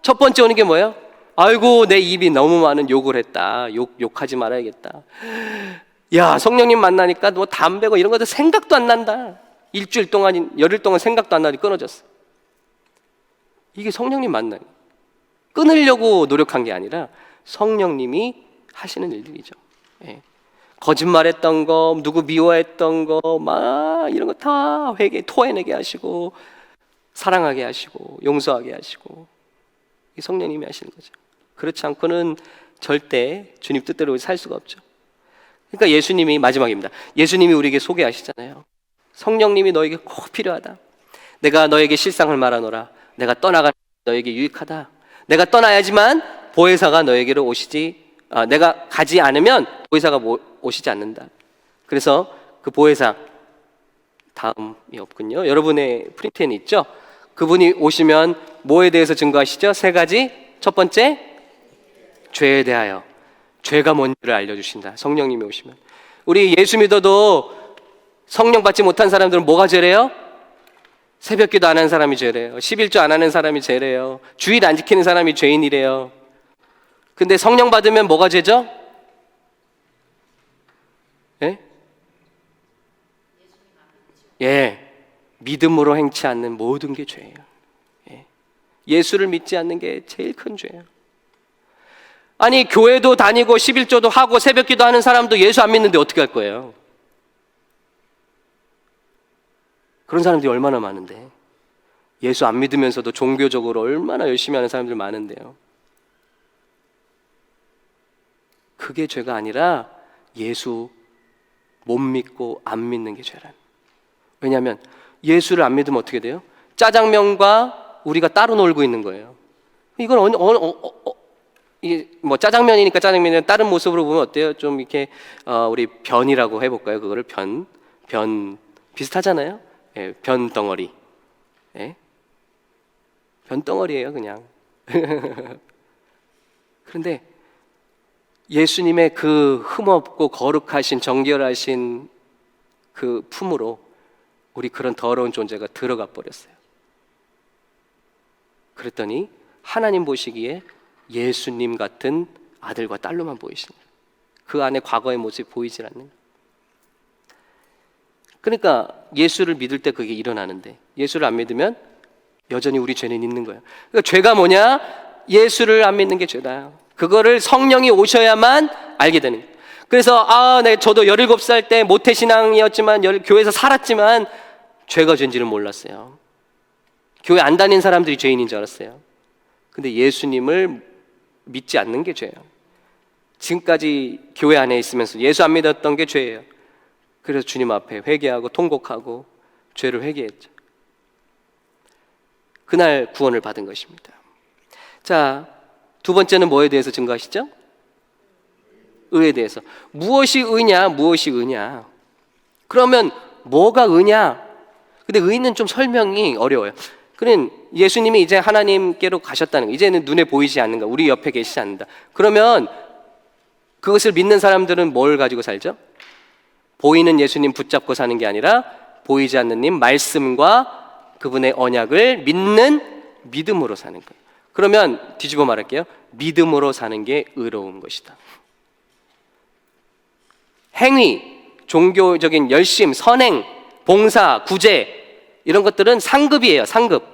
[SPEAKER 1] 첫 번째 오는 게 뭐예요? 아이고 내 입이 너무 많은 욕을 했다. 욕하지 말아야겠다. 야, 성령님 만나니까 뭐 담배고 이런 것도 생각도 안 난다. 일주일 동안, 열흘 동안 생각도 안 나니 끊어졌어. 이게 성령님 만나요. 끊으려고 노력한 게 아니라 성령님이 하시는 일들이죠. 거짓말했던 거, 누구 미워했던 거, 막 이런 거 다 회개, 토해내게 하시고, 사랑하게 하시고 용서하게 하시고, 이 성령님이 하시는 거죠. 그렇지 않고는 절대 주님 뜻대로 살 수가 없죠. 그러니까 예수님이, 마지막입니다, 예수님이 우리에게 소개하시잖아요. 성령님이 너에게 꼭 필요하다. 내가 너에게 실상을 말하노라. 내가 떠나가 너에게 유익하다. 내가 떠나야지만 보혜사가 너에게로 오시지, 내가 가지 않으면 보혜사가 오시지 않는다. 그래서 그 보혜사, 다음이 없군요. 여러분의 프린트에는 있죠? 그분이 오시면 뭐에 대해서 증거하시죠? 세 가지. 첫 번째, 죄에 대하여, 죄가 뭔지를 알려주신다. 성령님이 오시면. 우리 예수 믿어도 성령 받지 못한 사람들은 뭐가 죄래요? 새벽기도 안 하는 사람이 죄래요. 11조 안 하는 사람이 죄래요. 주일 안 지키는 사람이 죄인이래요. 근데 성령 받으면 뭐가 죄죠? 예? 예, 믿음으로 행치 않는 모든 게 죄예요. 예. 예수를 믿지 않는 게 제일 큰 죄예요. 아니, 교회도 다니고 11조도 하고 새벽기도 하는 사람도 예수 안 믿는데 어떻게 할 거예요? 그런 사람들이 얼마나 많은데, 예수 안 믿으면서도 종교적으로 얼마나 열심히 하는 사람들 많은데요. 그게 죄가 아니라 예수 못 믿고 안 믿는 게 죄란. 왜냐하면 예수를 안 믿으면 어떻게 돼요? 짜장면과 우리가 따로 놀고 있는 거예요. 이건 이게 뭐 짜장면이니까 짜장면은 다른 모습으로 보면 어때요? 좀 이렇게 우리 변이라고 해볼까요? 그거를 변 비슷하잖아요. 예, 변덩어리. 예? 변덩어리예요, 그냥. 그런데 예수님의 그 흠없고 거룩하신, 정결하신 그 품으로 우리 그런 더러운 존재가 들어가 버렸어요. 그랬더니 하나님 보시기에 예수님 같은 아들과 딸로만 보이시는 거예요. 그 안에 과거의 모습이 보이질 않는 거예요. 그러니까 예수를 믿을 때 그게 일어나는데, 예수를 안 믿으면 여전히 우리 죄는 있는 거예요. 그러니까 죄가 뭐냐? 예수를 안 믿는 게 죄다. 그거를 성령이 오셔야만 알게 되는 거예요. 그래서 저도 17살 때 모태신앙이었지만, 교회에서 살았지만 죄가 죄인지는 몰랐어요. 교회 안 다닌 사람들이 죄인인 줄 알았어요. 근데 예수님을 믿지 않는 게 죄예요. 지금까지 교회 안에 있으면서 예수 안 믿었던 게 죄예요. 그래서 주님 앞에 회개하고 통곡하고 죄를 회개했죠. 그날 구원을 받은 것입니다. 자, 두 번째는 뭐에 대해서 증거하시죠? 의에 대해서. 무엇이 의냐? 무엇이 의냐? 그러면 뭐가 의냐? 근데 의는 좀 설명이 어려워요. 그는 예수님이 이제 하나님께로 가셨다는 거, 이제는 눈에 보이지 않는가, 우리 옆에 계시지 않는다. 그러면 그것을 믿는 사람들은 뭘 가지고 살죠? 보이는 예수님 붙잡고 사는 게 아니라 보이지 않는 님 말씀과 그분의 언약을 믿는 믿음으로 사는 거예요. 그러면 뒤집어 말할게요. 믿음으로 사는 게 의로운 것이다. 행위, 종교적인 열심, 선행, 봉사, 구제, 이런 것들은 상급이에요. 상급.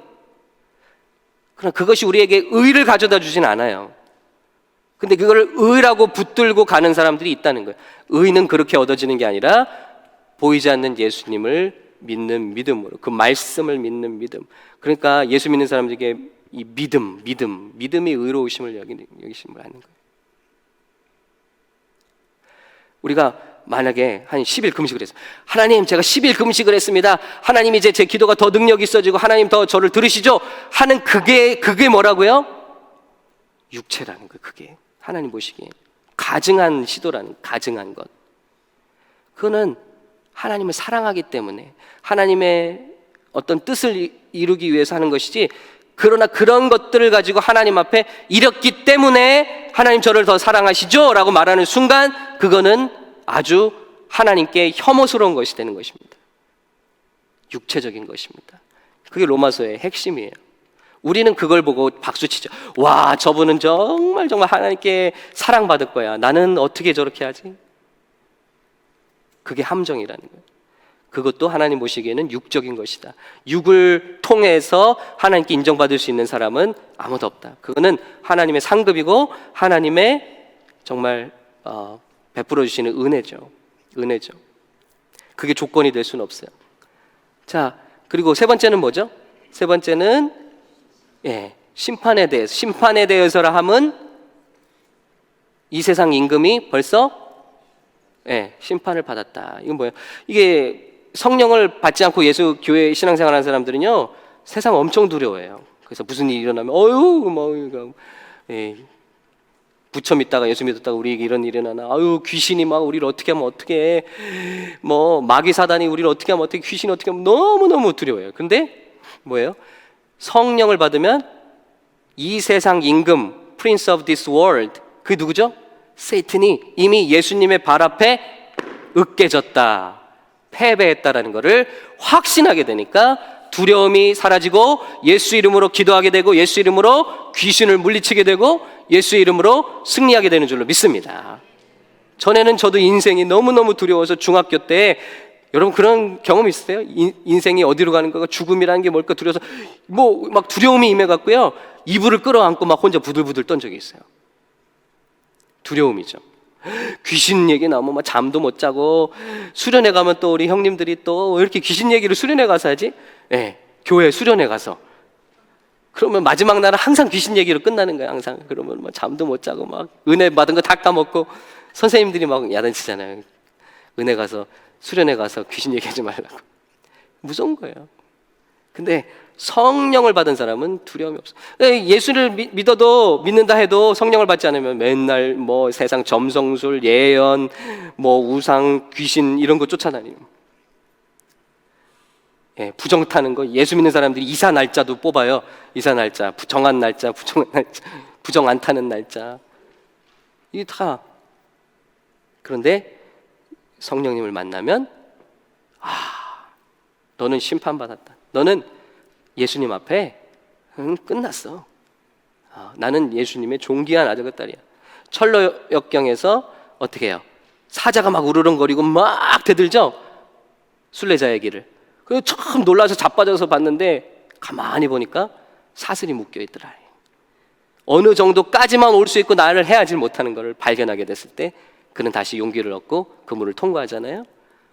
[SPEAKER 1] 그러나 그것이 우리에게 의를 가져다 주진 않아요. 근데 그걸 의라고 붙들고 가는 사람들이 있다는 거예요. 의는 그렇게 얻어지는 게 아니라 보이지 않는 예수님을 믿는 믿음으로, 그 말씀을 믿는 믿음. 그러니까 예수 믿는 사람들에게 이 믿음이 의로우심을 여기심을 하는 거예요. 우리가 만약에 한 10일 금식을 했어요. 하나님, 제가 10일 금식을 했습니다. 하나님, 이제 제 기도가 더 능력이 있어지고 하나님 더 저를 들으시죠? 하는 그게 뭐라고요? 육체라는 거예요. 그게 하나님 보시기에 가증한 시도라는, 가증한 것. 그거는 하나님을 사랑하기 때문에 하나님의 어떤 뜻을 이루기 위해서 하는 것이지, 그러나 그런 것들을 가지고 하나님 앞에 이랬기 때문에 하나님 저를 더 사랑하시죠? 라고 말하는 순간 그거는 아주 하나님께 혐오스러운 것이 되는 것입니다. 육체적인 것입니다. 그게 로마서의 핵심이에요. 우리는 그걸 보고 박수치죠. 와, 저분은 정말 하나님께 사랑받을 거야. 나는 어떻게 저렇게 하지? 그게 함정이라는 거예요. 그것도 하나님 보시기에는 육적인 것이다. 육을 통해서 하나님께 인정받을 수 있는 사람은 아무도 없다. 그거는 하나님의 상급이고 하나님의 정말 베풀어 주시는 은혜죠. 그게 조건이 될 수는 없어요. 자, 그리고 세 번째는 뭐죠? 세 번째는 심판에 대해서라 함은 이 세상 임금이 벌써 심판을 받았다. 이건 뭐예요? 이게 성령을 받지 않고 예수 교회 신앙생활하는 사람들은요, 세상 엄청 두려워해요. 그래서 무슨 일이 일어나면 부처 믿다가 예수 믿었다가 우리에게 이런 일이 일어나나, 귀신이 막 우리를 어떻게 하면 어떻게 해, 뭐 마귀 사단이 우리를 어떻게 하면 어떻게, 귀신이 어떻게 하면 너무너무 두려워해요. 근데 뭐예요? 성령을 받으면 이 세상 임금, Prince of this world, 그 누구죠? 세이튼이 이미 예수님의 발 앞에 으깨졌다, 패배했다라는 것을 확신하게 되니까 두려움이 사라지고 예수 이름으로 기도하게 되고 예수 이름으로 귀신을 물리치게 되고 예수 이름으로 승리하게 되는 줄로 믿습니다. 전에는 저도 인생이 너무너무 두려워서 중학교 때, 여러분 그런 경험 있으세요? 인생이 어디로 가는 거가, 죽음이라는 게 뭘까 두려워서 뭐 막 두려움이 임해갖고요, 이불을 끌어안고 막 혼자 부들부들 떤 적이 있어요. 두려움이죠. 귀신 얘기 나오면 막 잠도 못 자고, 수련회 가면 또 우리 형님들이 또 왜 이렇게 귀신 얘기를 수련회 가서 하지? 교회 수련회 가서 그러면 마지막 날은 항상 귀신 얘기로 끝나는 거예요. 항상. 그러면 막 잠도 못 자고 막 은혜 받은 거 다 까먹고, 선생님들이 막 야단치잖아요. 은혜 가서, 수련회 가서 귀신 얘기하지 말라고. 무서운 거예요. 근데 성령을 받은 사람은 두려움이 없어. 예수를 믿는다 해도 성령을 받지 않으면 맨날 뭐 세상 점성술, 예언, 뭐 우상, 귀신 이런 거 쫓아다니는, 부정 타는 거. 예수 믿는 사람들이 이사 날짜도 뽑아요. 이사 날짜, 정한 날짜, 부정한 날짜, 부정 안 타는 날짜. 이게 다. 그런데 성령님을 만나면, 너는 심판받았다. 너는 예수님 앞에 끝났어. 나는 예수님의 존귀한 아들 딸이야. 철로역경에서 어떻게 해요? 사자가 막 우르렁거리고 막 대들죠? 순례자의 길을. 그래서 참 놀라서 자빠져서 봤는데 가만히 보니까 사슬이 묶여 있더라. 어느 정도까지만 올 수 있고 나를 헤아질 못하는 것을 발견하게 됐을 때 그는 다시 용기를 얻고 그 문을 통과하잖아요.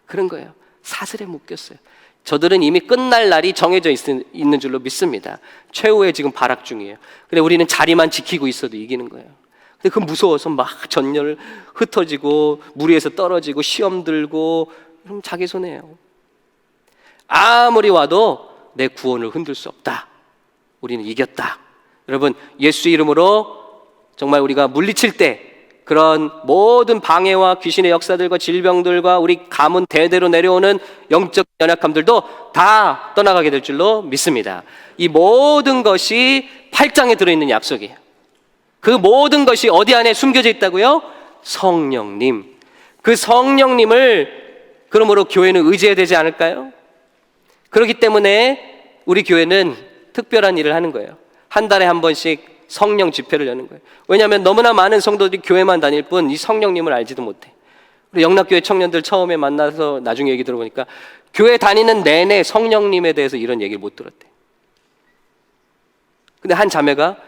[SPEAKER 1] 그런 거예요. 사슬에 묶였어요. 저들은 이미 끝날 날이 정해져 있는 줄로 믿습니다. 최후의 지금 발악 중이에요. 근데 우리는 자리만 지키고 있어도 이기는 거예요. 근데 그 무서워서 막 전열 흩어지고 물 위에서 떨어지고 시험 들고, 그럼 자기 손해예요. 아무리 와도 내 구원을 흔들 수 없다. 우리는 이겼다. 여러분, 예수 이름으로 정말 우리가 물리칠 때 그런 모든 방해와 귀신의 역사들과 질병들과 우리 가문 대대로 내려오는 영적 연약함들도 다 떠나가게 될 줄로 믿습니다. 이 모든 것이 8장에 들어있는 약속이에요. 그 모든 것이 어디 안에 숨겨져 있다고요? 성령님. 그 성령님을 그러므로 교회는 의지해야 되지 않을까요? 그렇기 때문에 우리 교회는 특별한 일을 하는 거예요. 한 달에 한 번씩 성령 집회를 여는 거예요. 왜냐하면 너무나 많은 성도들이 교회만 다닐 뿐 이 성령님을 알지도 못해. 우리 영락교회 청년들 처음에 만나서 나중에 얘기 들어보니까 교회 다니는 내내 성령님에 대해서 이런 얘기를 못 들었대. 근데 한 자매가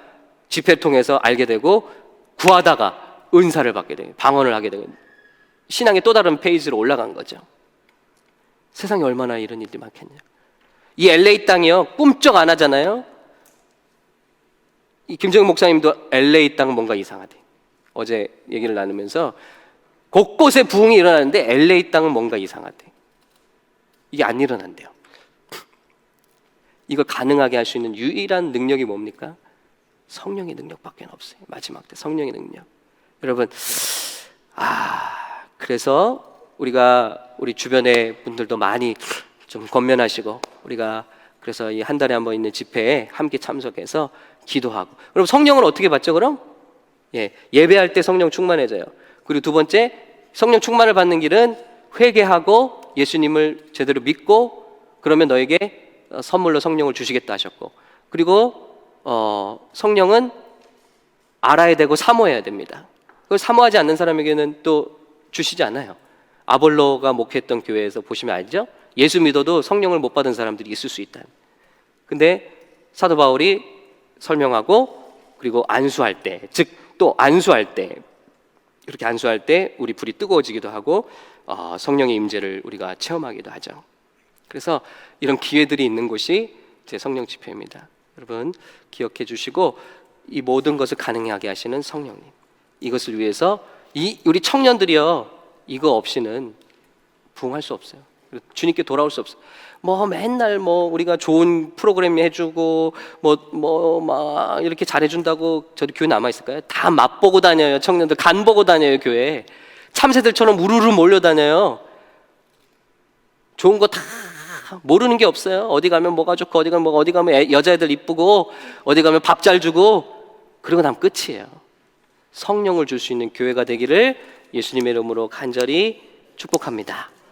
[SPEAKER 1] 집회를 통해서 알게 되고 구하다가 은사를 받게 되고 방언을 하게 되고 신앙의 또 다른 페이지로 올라간 거죠. 세상에 얼마나 이런 일들이 많겠냐. 이 LA 땅이요, 꿈쩍 안 하잖아요. 이 김정은 목사님도 LA 땅은 뭔가 이상하대. 어제 얘기를 나누면서 곳곳에 부흥이 일어나는데 LA 땅은 뭔가 이상하대. 이게 안 일어난대요. 이걸 가능하게 할 수 있는 유일한 능력이 뭡니까? 성령의 능력밖에 없어요. 마지막 때 성령의 능력. 여러분, 그래서 우리가 우리 주변의 분들도 많이 좀 권면하시고, 우리가 그래서 이 한 달에 한 번 있는 집회에 함께 참석해서 기도하고. 그럼 성령을 어떻게 받죠? 그럼 예배할 때 성령 충만해져요. 그리고 두 번째, 성령 충만을 받는 길은 회개하고 예수님을 제대로 믿고, 그러면 너에게 선물로 성령을 주시겠다 하셨고, 그리고 성령은 알아야 되고 사모해야 됩니다. 그걸 사모하지 않는 사람에게는 또 주시지 않아요. 아볼로가 목회했던 교회에서 보시면 알죠? 예수 믿어도 성령을 못 받은 사람들이 있을 수 있다. 근데 사도 바울이 설명하고, 그리고 안수할 때, 즉 또 안수할 때, 이렇게 안수할 때 우리 불이 뜨거워지기도 하고 성령의 임재를 우리가 체험하기도 하죠. 그래서 이런 기회들이 있는 곳이 제 성령 집회입니다. 여러분 기억해 주시고 이 모든 것을 가능하게 하시는 성령님, 이것을 위해서 우리 청년들이요, 이거 없이는 부흥할 수 없어요. 주님께 돌아올 수 없어요. 뭐 맨날 뭐 우리가 좋은 프로그램 해주고 막 이렇게 잘해준다고 저도 교회 남아 있을까요? 다 맛보고 다녀요. 청년들 간 보고 다녀요. 교회 참새들처럼 우르르 몰려다녀요. 좋은 거 다 모르는 게 없어요. 어디 가면 뭐가 좋고, 어디 가면 여자애들 이쁘고, 어디 가면 밥 잘 주고, 그러고 나면 끝이에요. 성령을 줄 수 있는 교회가 되기를 예수님의 이름으로 간절히 축복합니다.